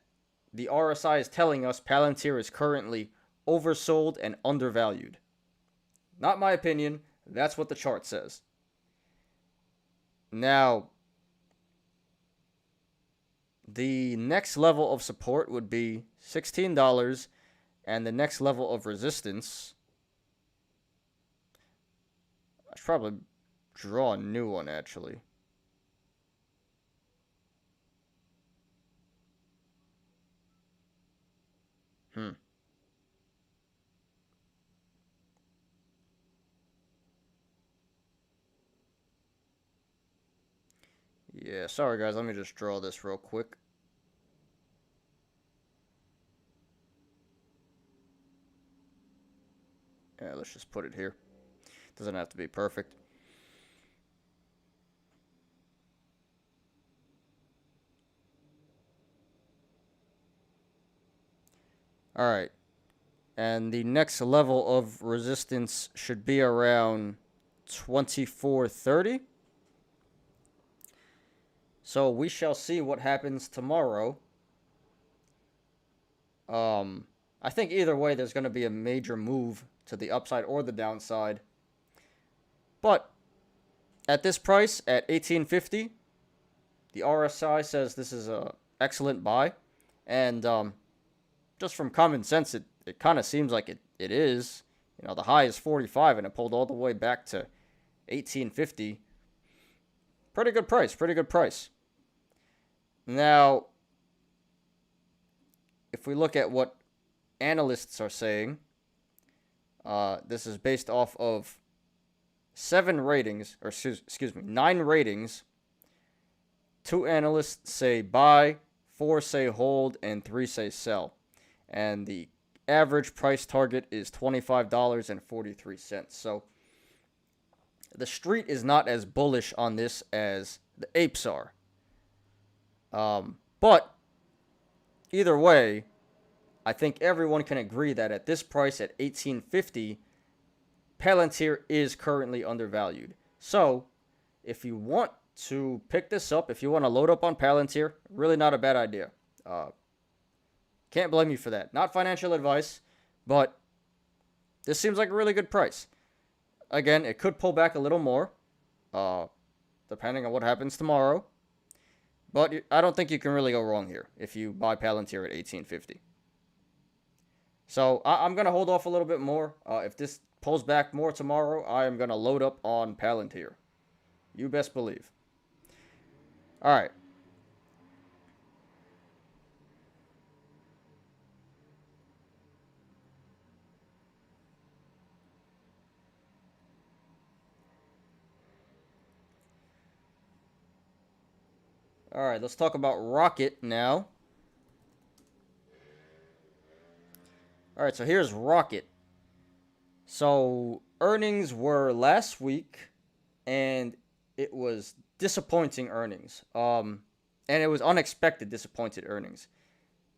the RSI is telling us Palantir is currently oversold and undervalued. Not my opinion. That's what the chart says. Now, the next level of support would be $16, and the next level of resistance, I should probably draw a new one, actually. Yeah, sorry guys, let me just draw this real quick. Yeah, let's just put it here. Doesn't have to be perfect. All right. And the next level of resistance should be around 2430. So we shall see what happens tomorrow. I think either way there's going to be a major move to the upside or the downside. But at this price, at 1850, the RSI says this is a excellent buy. And just from common sense, it kind of seems like it is. You know, the high is 45 and it pulled all the way back to 1850. Pretty good price, pretty good price. Now, if we look at what analysts are saying, this is based off of 9 ratings. 2 analysts say buy, 4 say hold, and 3 say sell. And the average price target is $25.43. So the street is not as bullish on this as the apes are. But either way, I think everyone can agree that at this price at $18.50, Palantir is currently undervalued. So if you want to pick this up, if you want to load up on Palantir, really not a bad idea. Can't blame you for that. Not financial advice, but this seems like a really good price. Again, it could pull back a little more, depending on what happens tomorrow. But I don't think you can really go wrong here if you buy Palantir at $18.50. So I'm going to hold off a little bit more. If this pulls back more tomorrow, I am going to load up on Palantir. You best believe. All right. All right, let's talk about Rocket now. All right, so here's Rocket. So earnings were last week, and it was disappointing earnings. And it was unexpected disappointed earnings.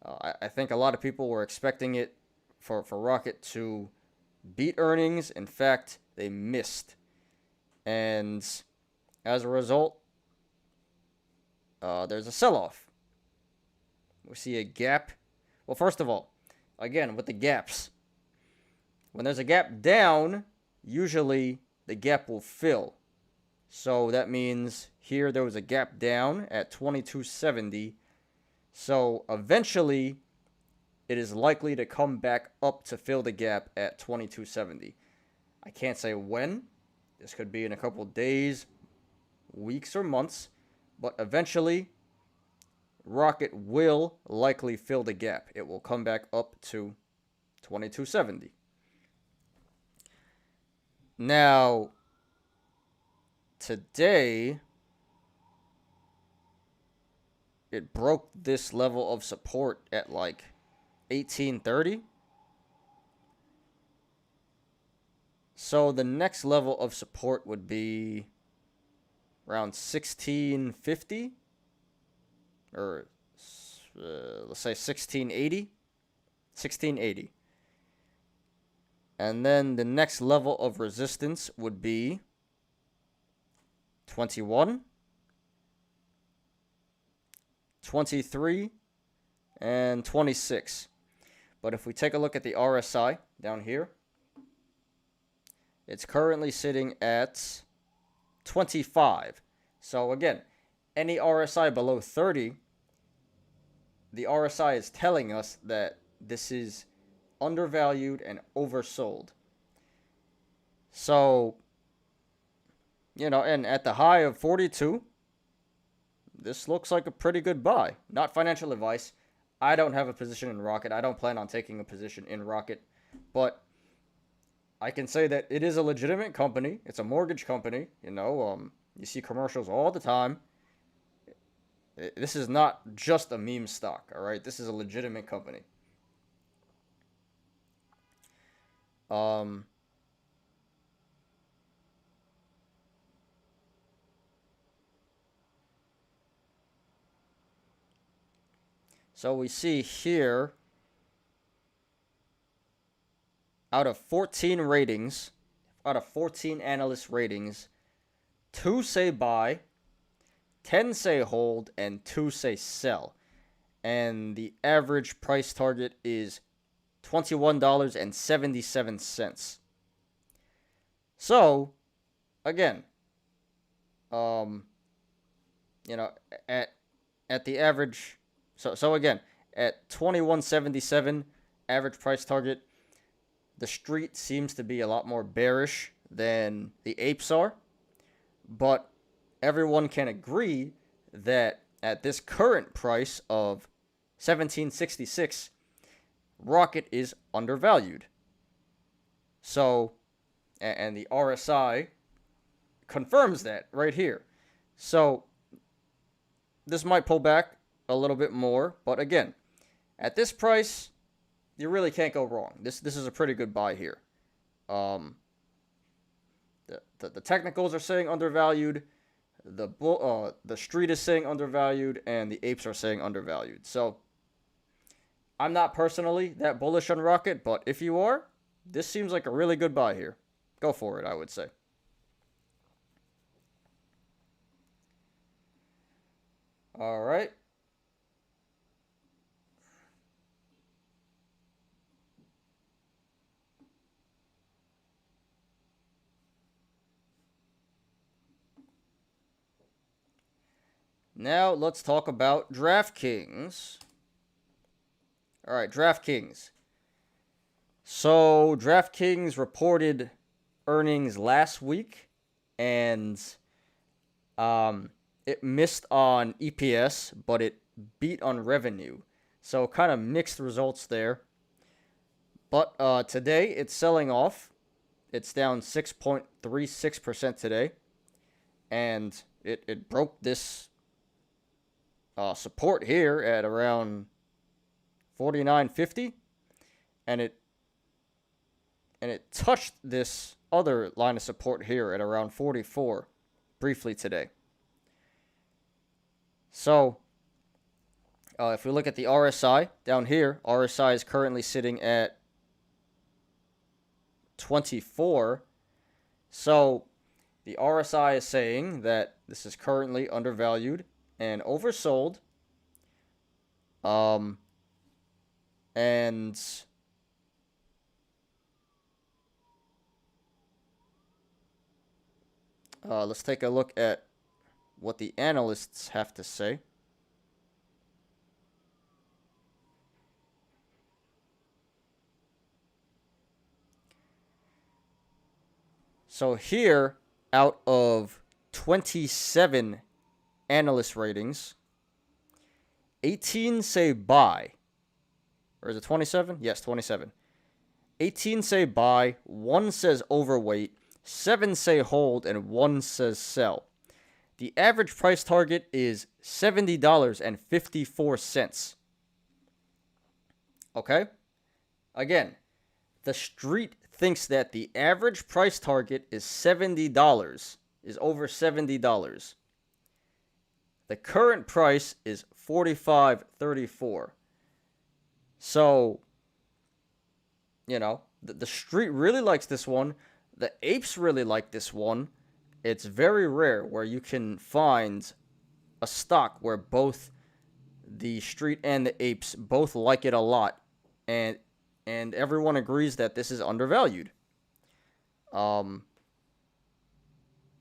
I think a lot of people were expecting it for Rocket to beat earnings. In fact, they missed. And as a result, there's a sell-off. We see a gap. Well, first of all, again, with the gaps, when there's a gap down, usually the gap will fill. So that means here there was a gap down at 2270. So eventually, it is likely to come back up to fill the gap at 2270. I can't say when. This could be in a couple days, weeks, or months. But eventually, Rocket will likely fill the gap. It will come back up to 2270. Now, today, it broke this level of support at like 1830. So the next level of support would be around 1650, or let's say 1680. And then the next level of resistance would be 21, 23, and 26. But if we take a look at the RSI down here, it's currently sitting at 25. So again, any RSI below 30, the RSI is telling us that this is undervalued and oversold. So, and at the high of 42, this looks like a pretty good buy. Not financial advice. I don't have a position in Rocket. I don't plan on taking a position in Rocket. But I can say that it is a legitimate company. It's a mortgage company. You see commercials all the time. This is not just a meme stock, all right? This is a legitimate company. So we see here, out of 14 ratings, out of 14 analyst ratings, 2 say buy, 10 say hold, and 2 say sell. And the average price target is $21.77. So, again, at the average, so again, at 21.77 average price target, the street seems to be a lot more bearish than the apes are, but everyone can agree that at this current price of 1766, Rocket is undervalued. So, and the RSI confirms that right here. So, this might pull back a little bit more, but again, at this price, you really can't go wrong. This is a pretty good buy here. The technicals are saying undervalued, the street is saying undervalued, and the apes are saying undervalued. So I'm not personally that bullish on Rocket, but if you are, this seems like a really good buy here. Go for it, I would say. All right. Now let's talk about DraftKings. All right, DraftKings. So DraftKings reported earnings last week, and it missed on EPS, but it beat on revenue. So kind of mixed results there. But today it's selling off. It's down 6.36% today, and it broke this support here at around 49.50, and it touched this other line of support here at around 44 briefly today. So if we look at the RSI down here, RSI is currently sitting at 24. So the RSI is saying that this is currently undervalued and oversold. And let's take a look at what the analysts have to say. So here, out of 27 analyst ratings, 18 say buy. Or is it 27? Yes, 27. 18 say buy, 1 says overweight, 7 say hold, and 1 says sell. The average price target is $70.54. Okay? Again, the street thinks that the average price target is $70, is over $70. The current price is $45.34. So, the street really likes this one. The apes really like this one. It's very rare where you can find a stock where both the street and the apes both like it a lot, and everyone agrees that this is undervalued.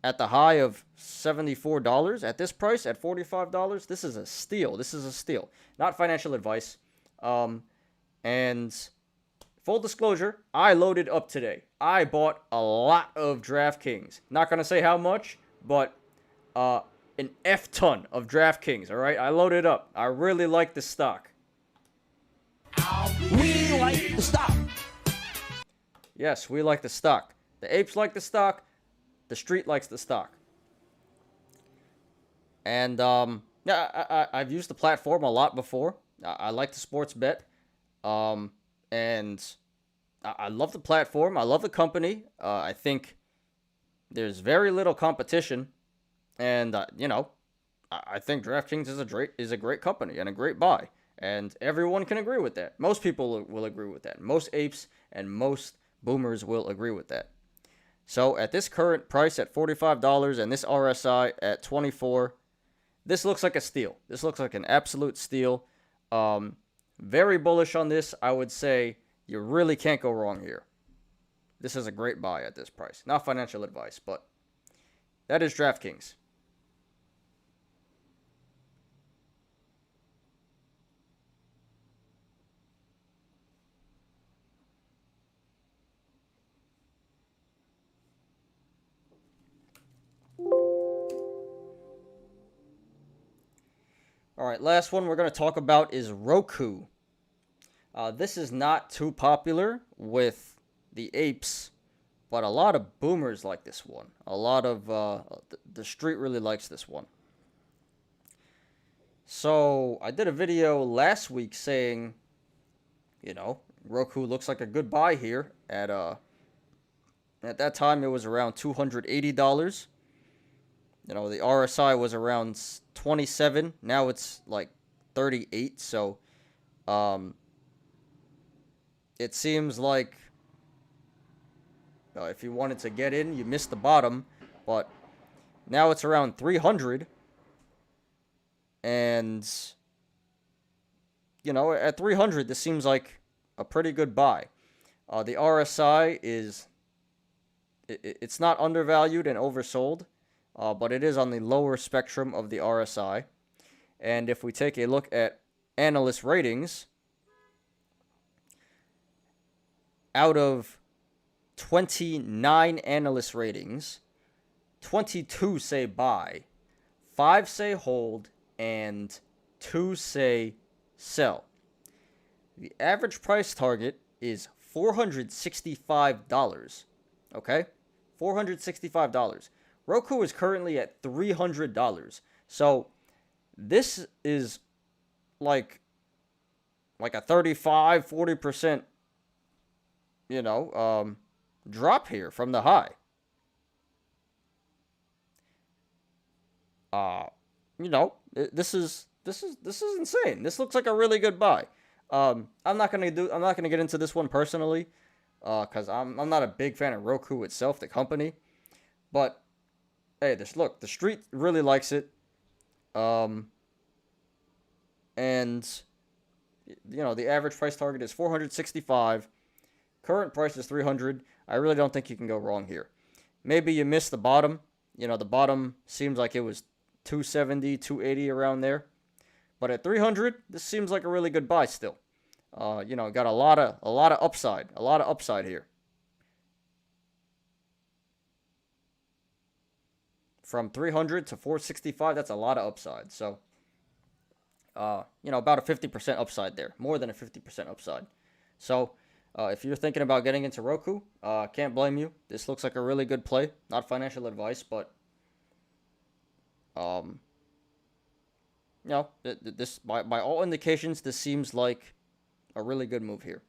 At the high of $74, at this price, at $45, this is a steal. This is a steal. Not financial advice. And full disclosure, I loaded up today. I bought a lot of DraftKings. Not going to say how much, but an F ton of DraftKings, all right? I loaded up. I really like the stock. We like the stock. Yes, we like the stock. The apes like the stock. The street likes the stock. And I've used the platform a lot before. I like the sports bet. And I love the platform. I love the company. I think there's very little competition. And, I think DraftKings is a great company and a great buy. And everyone can agree with that. Most people will agree with that. Most apes and most boomers will agree with that. So at this current price at $45 and this RSI at 24, this looks like a steal. This looks like an absolute steal. Very bullish on this. I would say you really can't go wrong here. This is a great buy at this price. Not financial advice, but that is DraftKings. All right, last one we're going to talk about is Roku. This is not too popular with the apes, but a lot of boomers like this one. A lot of the street really likes this one. So I did a video last week saying, Roku looks like a good buy here. At that time it was around $280. The RSI was around 27. Now it's like 38. So, it seems like if you wanted to get in, you missed the bottom. But now it's around 300. And, at 300, this seems like a pretty good buy. The RSI is, it's not undervalued and oversold. But it is on the lower spectrum of the RSI. And if we take a look at analyst ratings, out of 29 analyst ratings, 22 say buy, 5 say hold, and 2 say sell. The average price target is $465. Okay? $465. Roku is currently at $300. So this is like a 35-40%, drop here from the high. This is insane. This looks like a really good buy. I'm not gonna get into this one personally, because I'm not a big fan of Roku itself, the company, but hey, the street really likes it. And the average price target is 465. Current price is 300. I really don't think you can go wrong here. Maybe you missed the bottom. The bottom seems like it was 270, 280 around there. But at 300, this seems like a really good buy still. Got a lot of upside here. From 300 to 465, that's a lot of upside. So, about a 50% upside there. More than a 50% upside. So, if you're thinking about getting into Roku, can't blame you. This looks like a really good play. Not financial advice, but, this by all indications, this seems like a really good move here.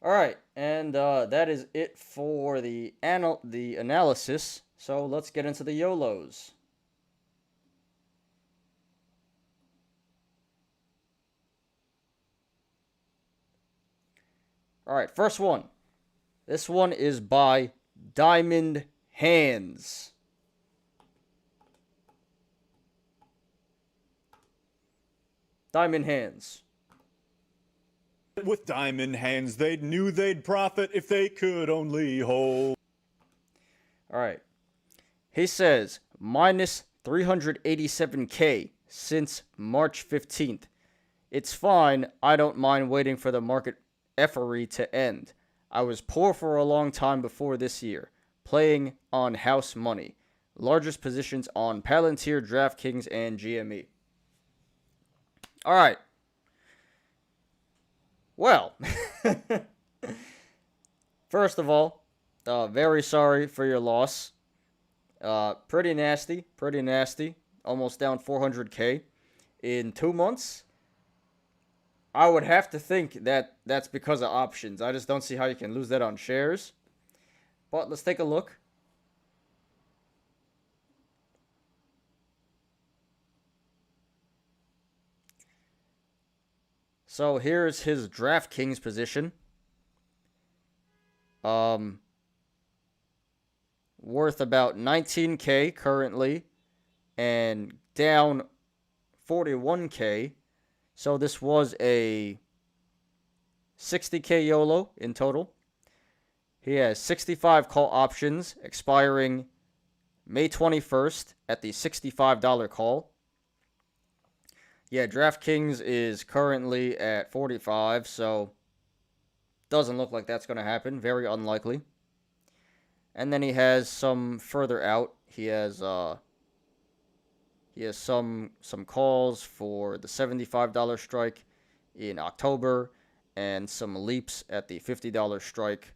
All right, and that is it for the analysis. So let's get into the YOLOs. All right, first one. This one is by Diamond Hands. Diamond Hands. With diamond hands, they knew they'd profit if they could only hold. All right. He says, minus 387K since March 15th. It's fine. I don't mind waiting for the market effery to end. I was poor for a long time before this year, playing on house money. Largest positions on Palantir, DraftKings, and GME. All right. Well, first of all, very sorry for your loss. Pretty nasty. almost down 400K in 2 months. I would have to think that that's because of options. I just don't see how you can lose that on shares. But let's take a look. So here's his DraftKings position. Worth about 19K currently and down 41K. So this was a 60K YOLO in total. He has 65 call options expiring May 21st at the $65 call. Yeah, DraftKings is currently at 45, so doesn't look like that's going to happen. Very unlikely. And then he has some further out. He has some calls for the $75 strike in October and some leaps at the $50 strike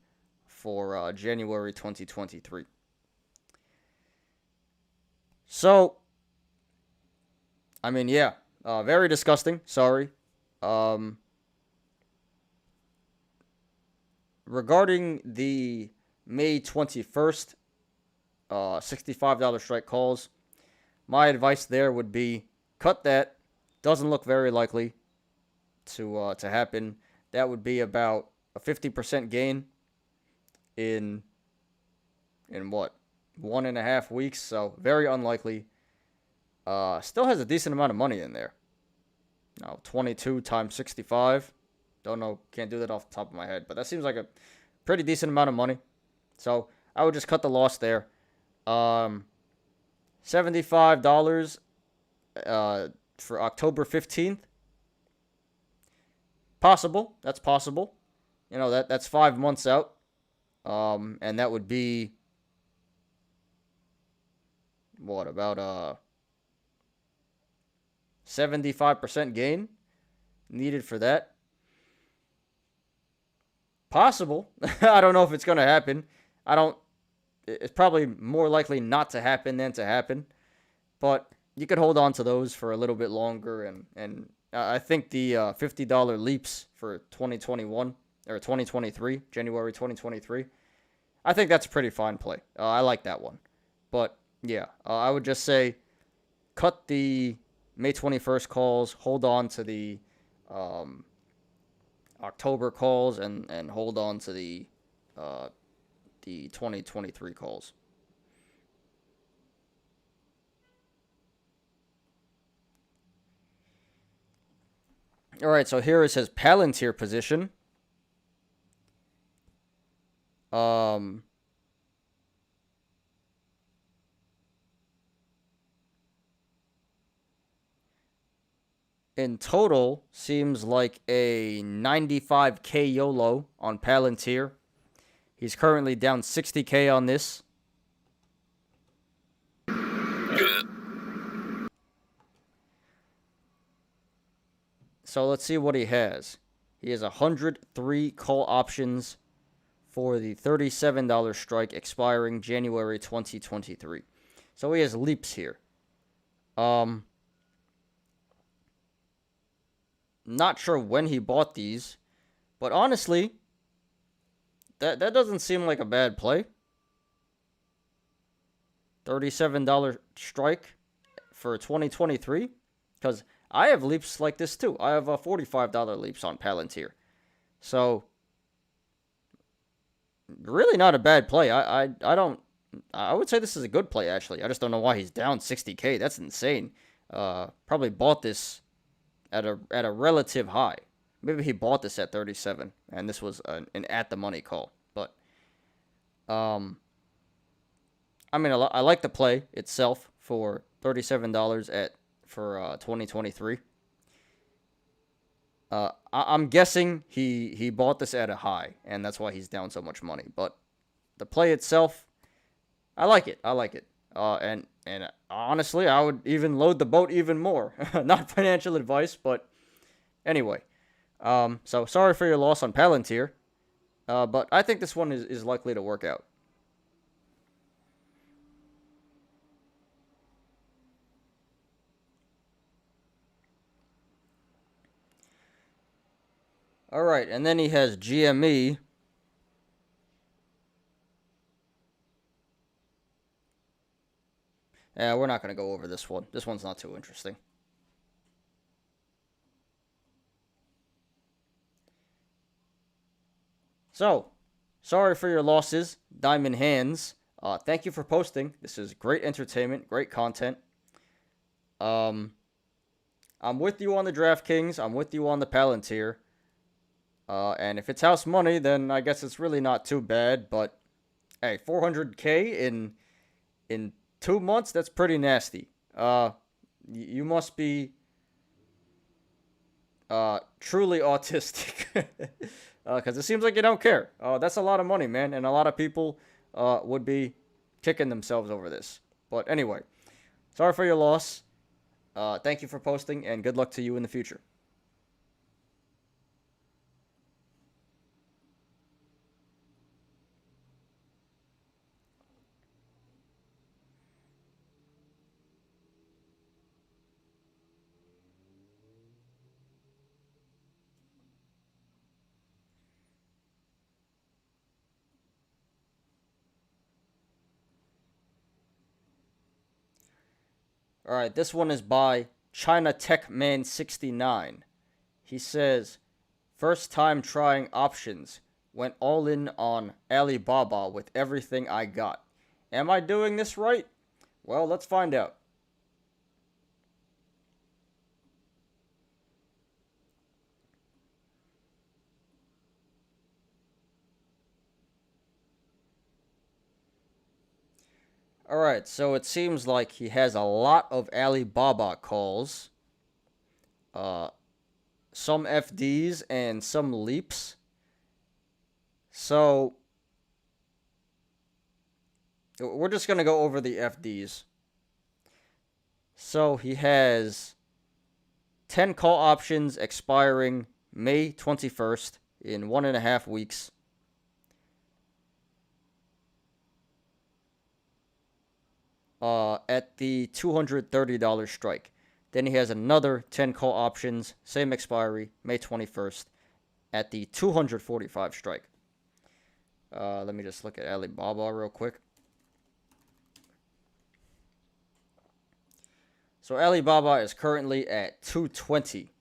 for January 2023. So, I mean, yeah, very disgusting. Sorry. Regarding the May 21st $65 strike calls, my advice there would be cut that. Doesn't look very likely to happen. That would be about a 50% gain in what, 1.5 weeks. So very unlikely. Still has a decent amount of money in there. Now 22 times 65. Don't know. Can't do that off the top of my head, but that seems like a pretty decent amount of money. So I would just cut the loss there. $75 for October 15th. Possible. That's possible. You know, that's 5 months out. And that would be what, about 75% gain needed for that. Possible. I don't know if it's going to happen. It's probably more likely not to happen than to happen. But you could hold on to those for a little bit longer. And I think the $50 leaps for 2021 or 2023, January 2023, I think that's a pretty fine play. I like that one. But yeah, I would just say cut the May 21st calls, hold on to the October calls, and hold on to the 2023 calls. All right, so here is his Palantir position. In total, seems like a 95K YOLO on Palantir. He's currently down 60K on this. So let's see what he has. He has 103 call options for the $37 strike expiring January 2023. So he has leaps here. Not sure when he bought these, but honestly, that doesn't seem like a bad play. $37 strike for 2023, because I have leaps like this too. I have a $45 leaps on Palantir. So really not a bad play. I would say this is a good play actually. I just don't know why he's down 60K. That's insane. Probably bought this at a relative high. Maybe he bought this at 37 and this was an at the money call. But I mean, I like the play itself for $37 for 2023. I'm guessing he bought this at a high, and that's why he's down so much money. But the play itself, I like it. And honestly, I would even load the boat even more. Not financial advice, but anyway. So sorry for your loss on Palantir, but I think this one is likely to work out. All right, and then he has GME. Yeah, we're not going to go over this one. This one's not too interesting. So, sorry for your losses, Diamond Hands. Thank you for posting. This is great entertainment, great content. I'm with you on the DraftKings. I'm with you on the Palantir. And if it's house money, then I guess it's really not too bad. But hey, 400K in 2 months, that's pretty nasty. You must be truly autistic. Because it seems like you don't care. That's a lot of money, man. And a lot of people would be kicking themselves over this. But anyway, sorry for your loss. Thank you for posting, and good luck to you in the future. All right, this one is by China Tech Man 69. He says, first time trying options. Went all in on Alibaba with everything I got. Am I doing this right? Well, let's find out. Alright, so it seems like he has a lot of Alibaba calls. Some FDs and some leaps. So we're just going to go over the FDs. So he has 10 call options expiring May 21st in 1.5 weeks. At the $230 strike. Then he has another 10 call options, same expiry, May 21st, at the 245 strike. Let me just look at Alibaba real quick. So Alibaba is currently at 220.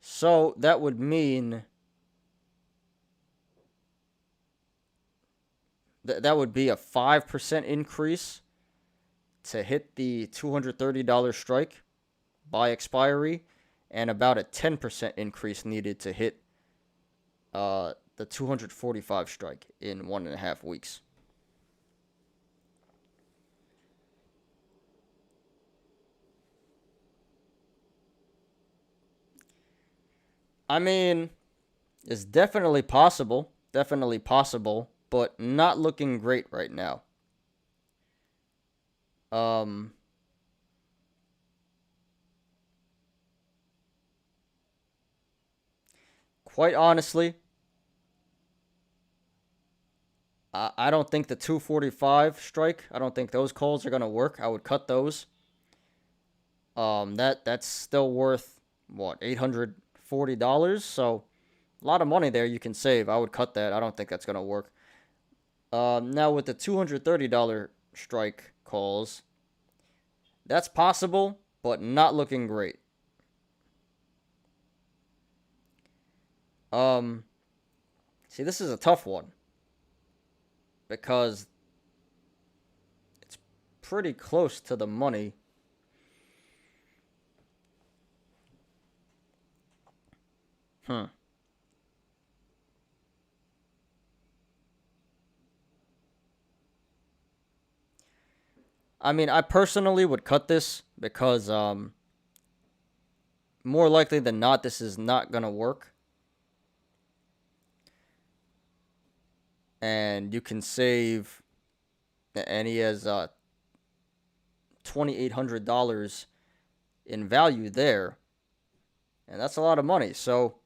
So that would mean that would be a 5% increase to hit the $230 strike by expiry, and about a 10% increase needed to hit the 245 strike in 1.5 weeks. I mean, it's definitely possible, but not looking great right now. Quite honestly, I don't think the 245 strike, I don't think those calls are going to work. I would cut those. That's still worth, what, $840? So, a lot of money there you can save. I would cut that. I don't think that's going to work. Now, with the $230 strike calls, that's possible, but not looking great. See, this is a tough one because it's pretty close to the money. I mean, I personally would cut this because more likely than not, this is not going to work. And you can save, and he has $2,800 in value there. And that's a lot of money. So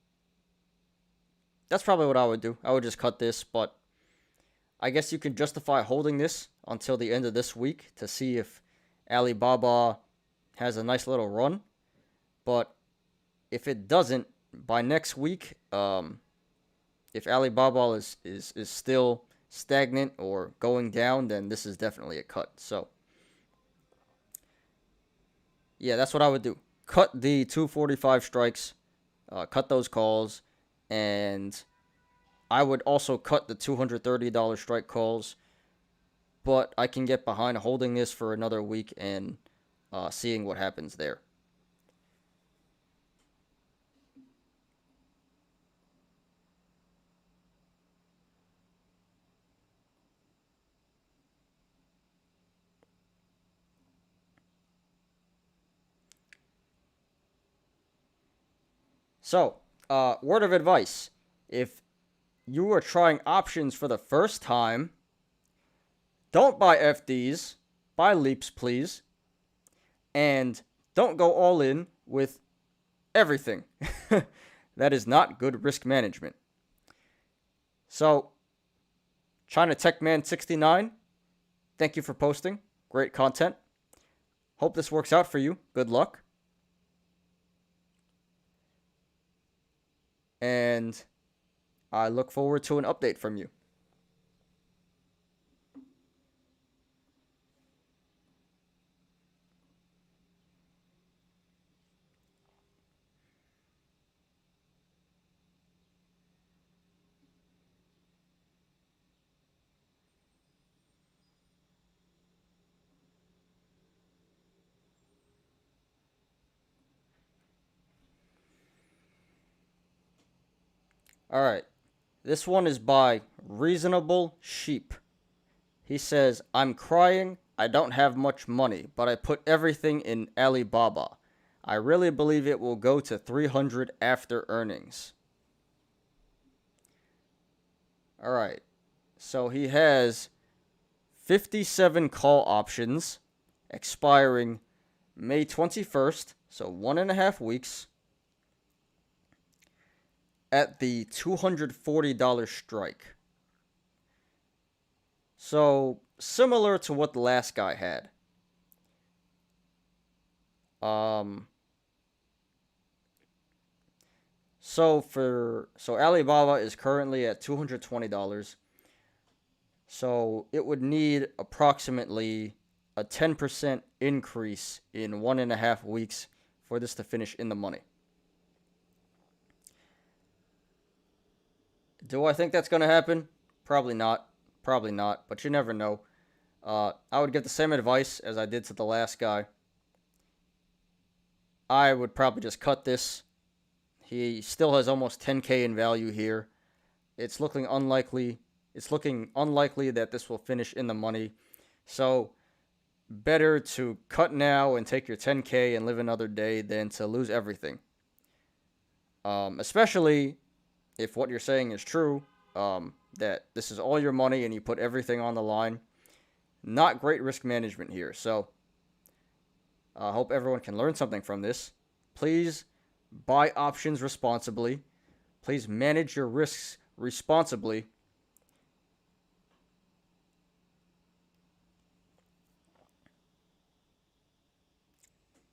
that's probably what I would do. I would just cut this, but I guess you can justify holding this until the end of this week to see if Alibaba has a nice little run. But if it doesn't, by next week, if Alibaba is still stagnant or going down, then this is definitely a cut. So, yeah, that's what I would do. Cut the 245 strikes, cut those calls, and I would also cut the $230 strike calls. But I can get behind holding this for another week and seeing what happens there. So, word of advice. If you are trying options for the first time, don't buy FDs, buy leaps, please. And don't go all in with everything. That is not good risk management. So, China Tech Man 69, thank you for posting. Great content. Hope this works out for you. Good luck. And I look forward to an update from you. All right. This one is by Reasonable Sheep. He says, I'm crying. I don't have much money, but I put everything in Alibaba. I really believe it will go to 300 after earnings. All right. So he has 57 call options expiring May 21st, so 1.5 weeks, at the $240 strike. So, similar to what the last guy had. So Alibaba is currently at $220. So it would need approximately a 10% increase in 1.5 weeks for this to finish in the money. Do I think that's going to happen? Probably not. Probably not, but you never know. I would give the same advice as I did to the last guy. I would probably just cut this. He still has almost 10K in value here. It's looking unlikely. It's looking unlikely that this will finish in the money. So, better to cut now and take your 10K and live another day than to lose everything. Especially if what you're saying is true, that this is all your money and you put everything on the line. Not great risk management here. So, I hope everyone can learn something from this. Please buy options responsibly. Please manage your risks responsibly.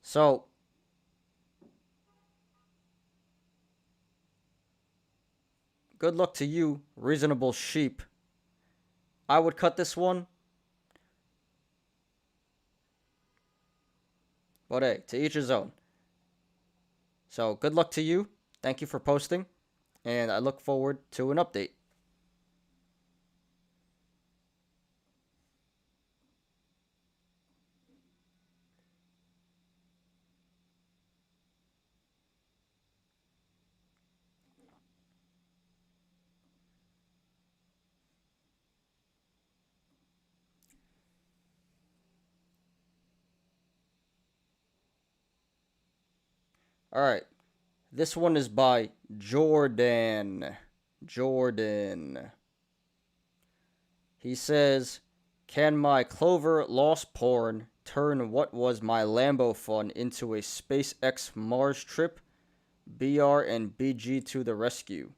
So, good luck to you, Reasonable Sheep. I would cut this one. But hey, to each his own. So, good luck to you. Thank you for posting. And I look forward to an update. All right. This one is by Jordan. He says, can my Clover lost porn turn what was my Lambo fun into a SpaceX Mars trip? BR and BG to the rescue.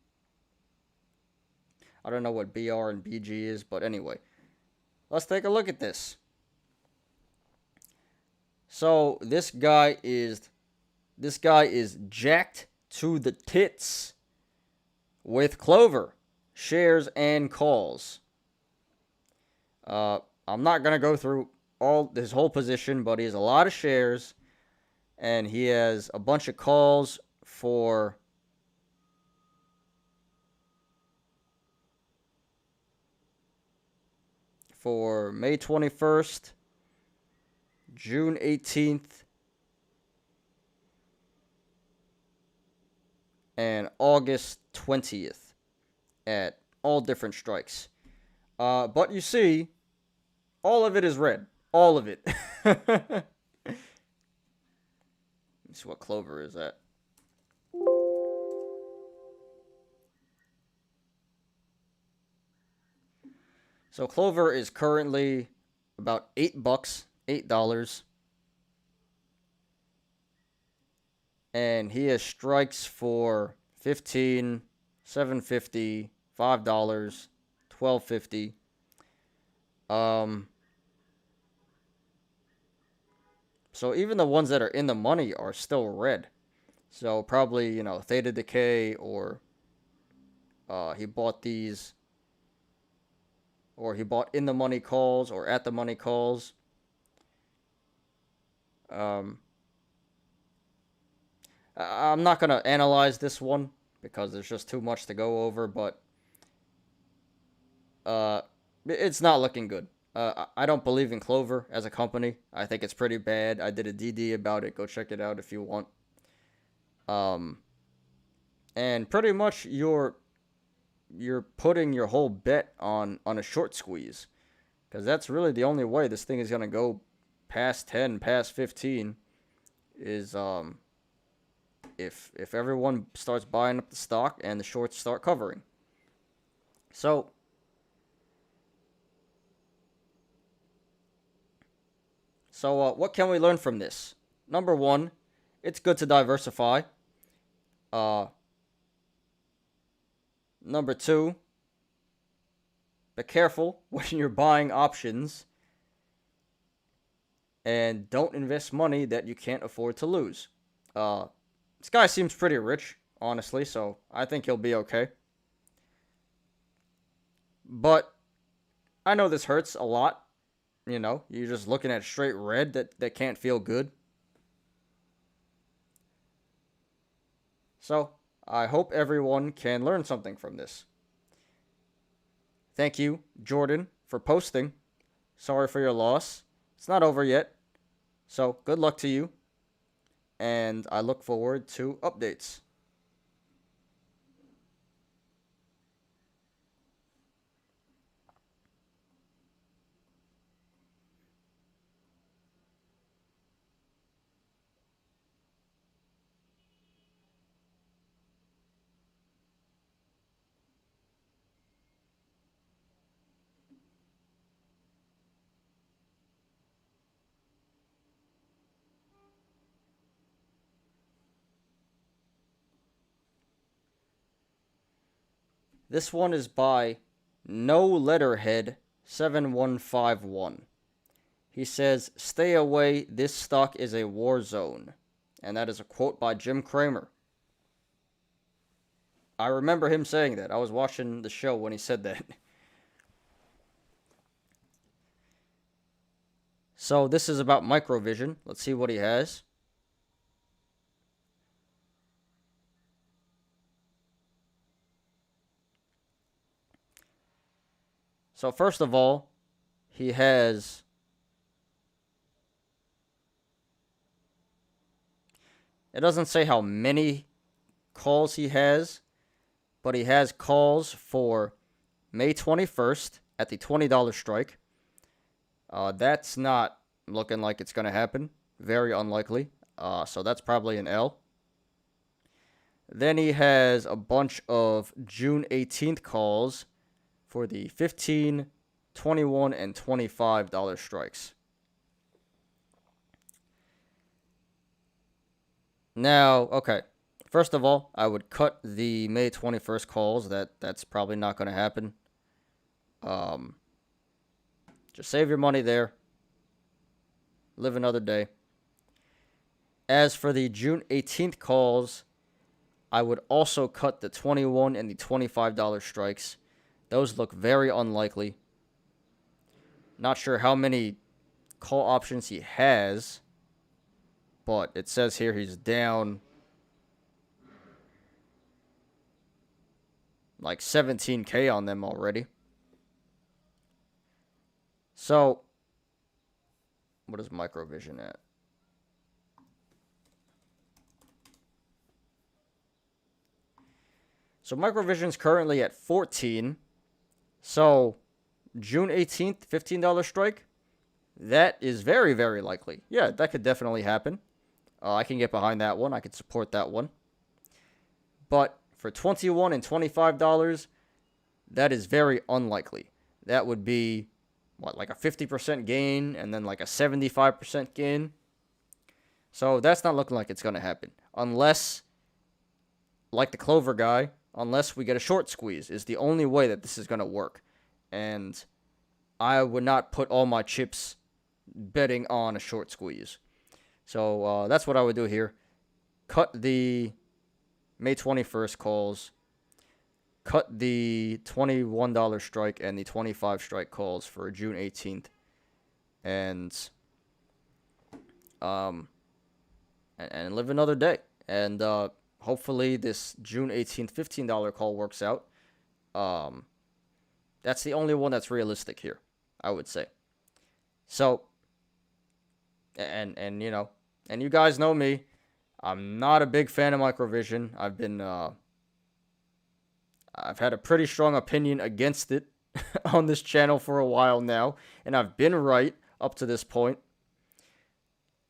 I don't know what BR and BG is, but anyway. Let's take a look at this. So this guy is jacked to the tits with Clover shares and calls. I'm not gonna go through all his whole position, but he has a lot of shares, and he has a bunch of calls for May 21st, June 18th, and August 20th at all different strikes. But you see, all of it is red. All of it. Let me see what Clover is at. So Clover is currently about $8, $8. And he has strikes for 15, $7.50, $5, $12.50. So even the ones that are in the money are still red. So probably, Theta Decay, or he bought these, or he bought in the money calls or at the money calls. I'm not going to analyze this one because there's just too much to go over, but it's not looking good. I don't believe in Clover as a company. I think it's pretty bad. I did a DD about it. Go check it out if you want. And pretty much you're putting your whole bet on a short squeeze, because that's really the only way this thing is going to go past 10, past 15, is if everyone starts buying up the stock and the shorts start covering. So what can we learn from this? Number one, it's good to diversify. Number two, be careful when you're buying options, and don't invest money that you can't afford to lose. This guy seems pretty rich, honestly, so I think he'll be okay. But I know this hurts a lot. You're just looking at straight red that can't feel good. So I hope everyone can learn something from this. Thank you, Jordan, for posting. Sorry for your loss. It's not over yet. So good luck to you. And I look forward to updates. This one is by No Letterhead 7151. He says, "Stay away, this stock is a war zone." And that is a quote by Jim Cramer. I remember him saying that. I was watching the show when he said that. So this is about Microvision. Let's see what he has. So first of all, he has it doesn't say how many calls he has, but he has calls for May 21st at the $20 strike. That's not looking like it's going to happen. Very unlikely. So that's probably an L. Then he has a bunch of June 18th calls for the $15, $21, and $25 strikes. Now, okay. First of all, I would cut the May 21st calls. That's probably not going to happen. Just save your money there. Live another day. As for the June 18th calls, I would also cut the $21 and the $25 strikes. Those look very unlikely. Not sure how many call options he has, but it says here he's down like 17K on them already. So, what is Microvision at? So Microvision's currently at 14. So June 18th, $15 strike. That is very, very likely. Yeah, that could definitely happen. I can get behind that one. I could support that one. But for $21 and $25, that is very unlikely. That would be, what, like a 50% gain and then like a 75% gain. So that's not looking like it's going to happen. Unless, like the Clover guy, unless we get a short squeeze is the only way that this is going to work. And I would not put all my chips betting on a short squeeze. So that's what I would do here. Cut the May 21st calls. Cut the $21 strike and the 25 strike calls for June 18th. And live another day. And hopefully this June 18th $15 call works out. That's the only one that's realistic here, I would say. So, and you know, and you guys know me, I'm not a big fan of Microvision. I've had a pretty strong opinion against it on this channel for a while now, and I've been right up to this point.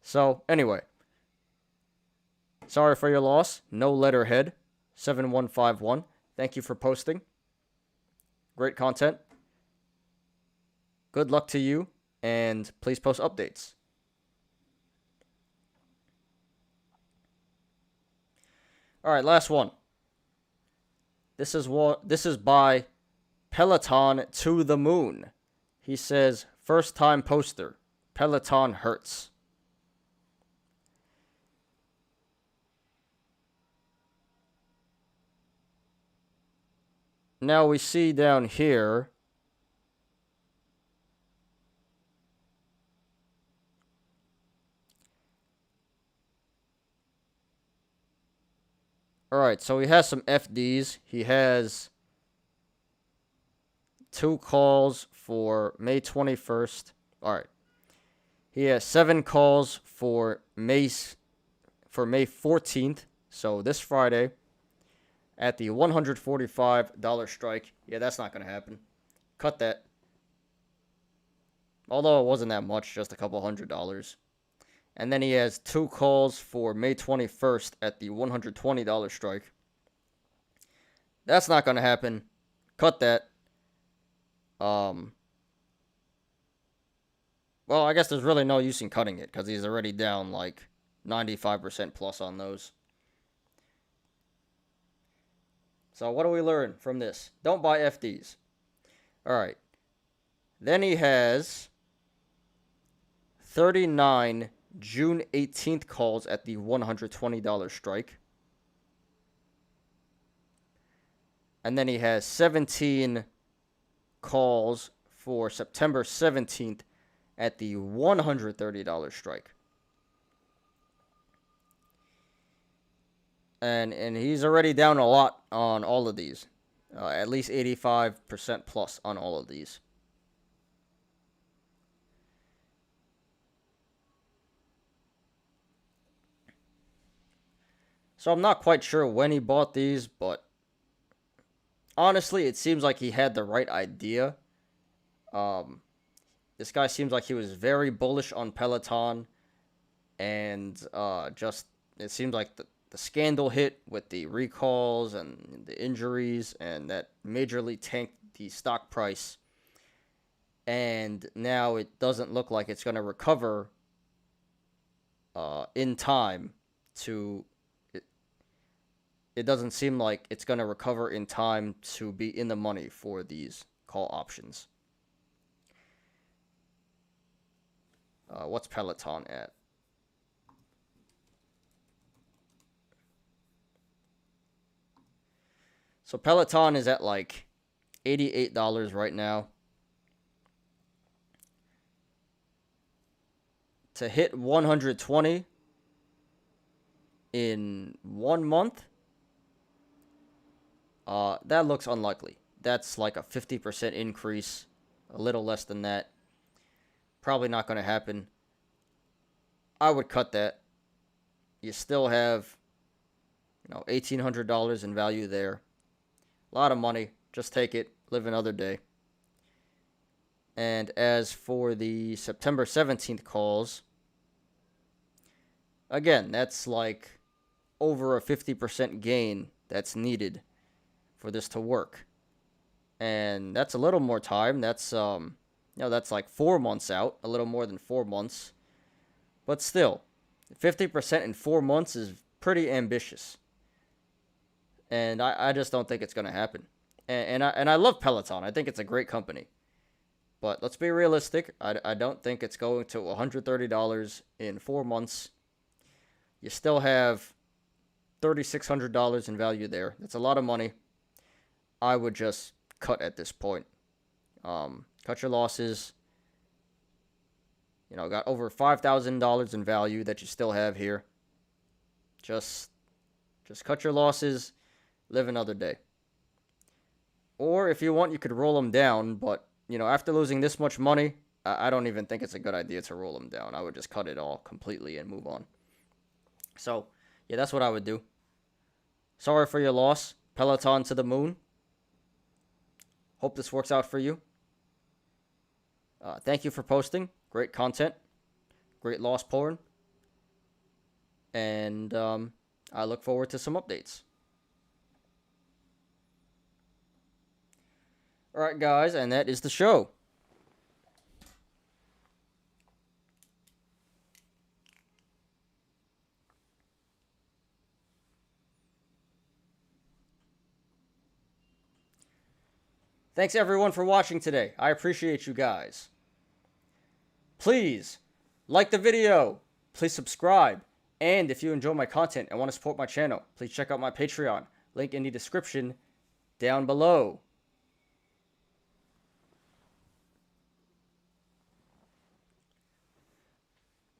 So, anyway, sorry for your loss. No letterhead, 7151. Thank you for posting. Great content. Good luck to you, and please post updates. All right, last one. This is by Peloton to the Moon. He says, first time poster. Peloton hurts. Now we see down here Alright, so he has some FDs. He has 2 calls for May 21st. Alright. He has 7 calls for May 14th. So this Friday at the $145 strike. Yeah, that's not going to happen. Cut that. Although it wasn't that much, just a couple $100. And then he has 2 calls for May 21st at the $120 strike. That's not going to happen. Cut that. Well, I guess there's really no use in cutting it because he's already down like 95% plus on those. So what do we learn from this? Don't buy FDs. All right. Then he has 39 June 18th calls at the $120 strike. And then he has 17 calls for September 17th at the $130 strike. And he's already down a lot on all of these. At least 85% plus on all of these. So I'm not quite sure when he bought these, but honestly, it seems like he had the right idea. This guy seems like he was very bullish on Peloton, and it seems like the scandal hit with the recalls and the injuries, and that majorly tanked the stock price. And now it doesn't look like it's going to recover in time to... It doesn't seem like it's going to recover in time to be in the money for these call options. What's Peloton at? So Peloton is at like $88 right now. To hit 120 in 1 month, that looks unlikely. That's like a 50% increase, a little less than that. Probably not going to happen. I would cut that. You still have, $1,800 in value there. A lot of money. Just take it. Live another day. And as for the September 17th calls, again, that's like over a 50% gain that's needed for this to work. And that's a little more time. That's that's like 4 months out, a little more than 4 months. But still, 50% in 4 months is pretty ambitious. And I just don't think it's going to happen. And I love Peloton. I think it's a great company. But let's be realistic. I don't think it's going to $130 in 4 months. You still have $3,600 in value there. That's a lot of money. I would just cut at this point. Cut your losses. Got over $5,000 in value that you still have here. Just cut your losses. Live another day. Or if you want, you could roll them down. But, after losing this much money, I don't even think it's a good idea to roll them down. I would just cut it all completely and move on. So, yeah, that's what I would do. Sorry for your loss. Peloton to the moon. Hope this works out for you. Thank you for posting. Great content. Great loss porn. And I look forward to some updates. Alright, guys, and that is the show. Thanks everyone for watching today. I appreciate you guys. Please like the video. Please subscribe. And if you enjoy my content and want to support my channel, please check out my Patreon. Link in the description down below.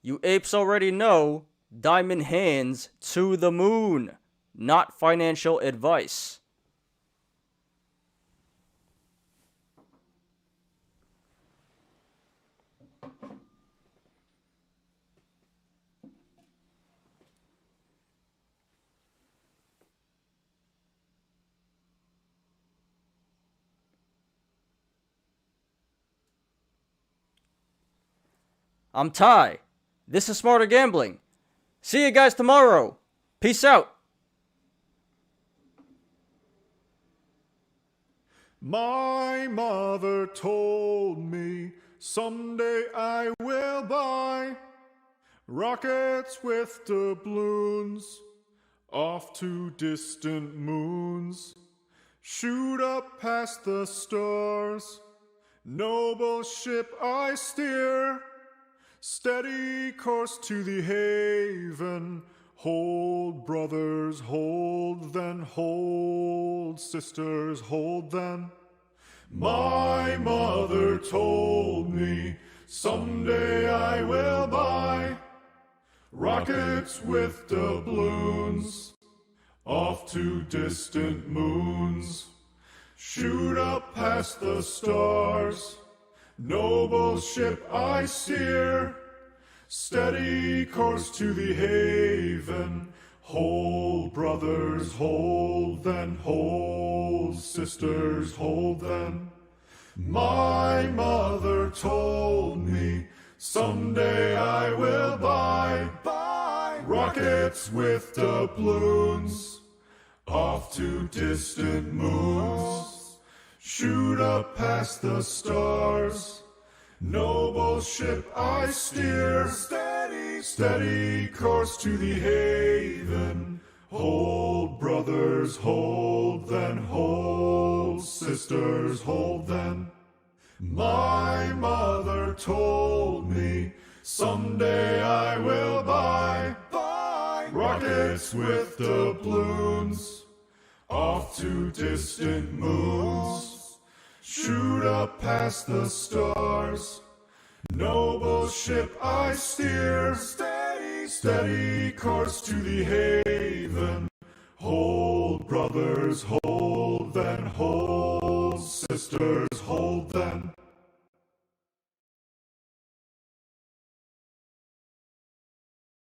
You apes already know, diamond hands to the moon. Not financial advice. I'm Ty. This is Smarter Gambling. See you guys tomorrow. Peace out. My mother told me someday I will buy rockets with doubloons off to distant moons, shoot up past the stars, noble ship I steer, steady course to the haven. Hold, brothers, hold, then hold, sisters, hold then. My mother told me someday I will buy rockets with doubloons off to distant moons, shoot up past the stars, noble ship I steer, steady course to the haven. Hold, brothers, hold, then hold, sisters, hold then. My mother told me someday I will buy rockets with doubloons off to distant moons, shoot up past the stars, noble ship I steer, steady course to the haven. Hold, brothers, hold, then hold, sisters, hold then. My mother told me someday I will buy rockets with doubloons off to distant moons. Shoot up past the stars. Noble ship I steer, steady, steady course to the haven. Hold, brothers, hold, then hold, sisters.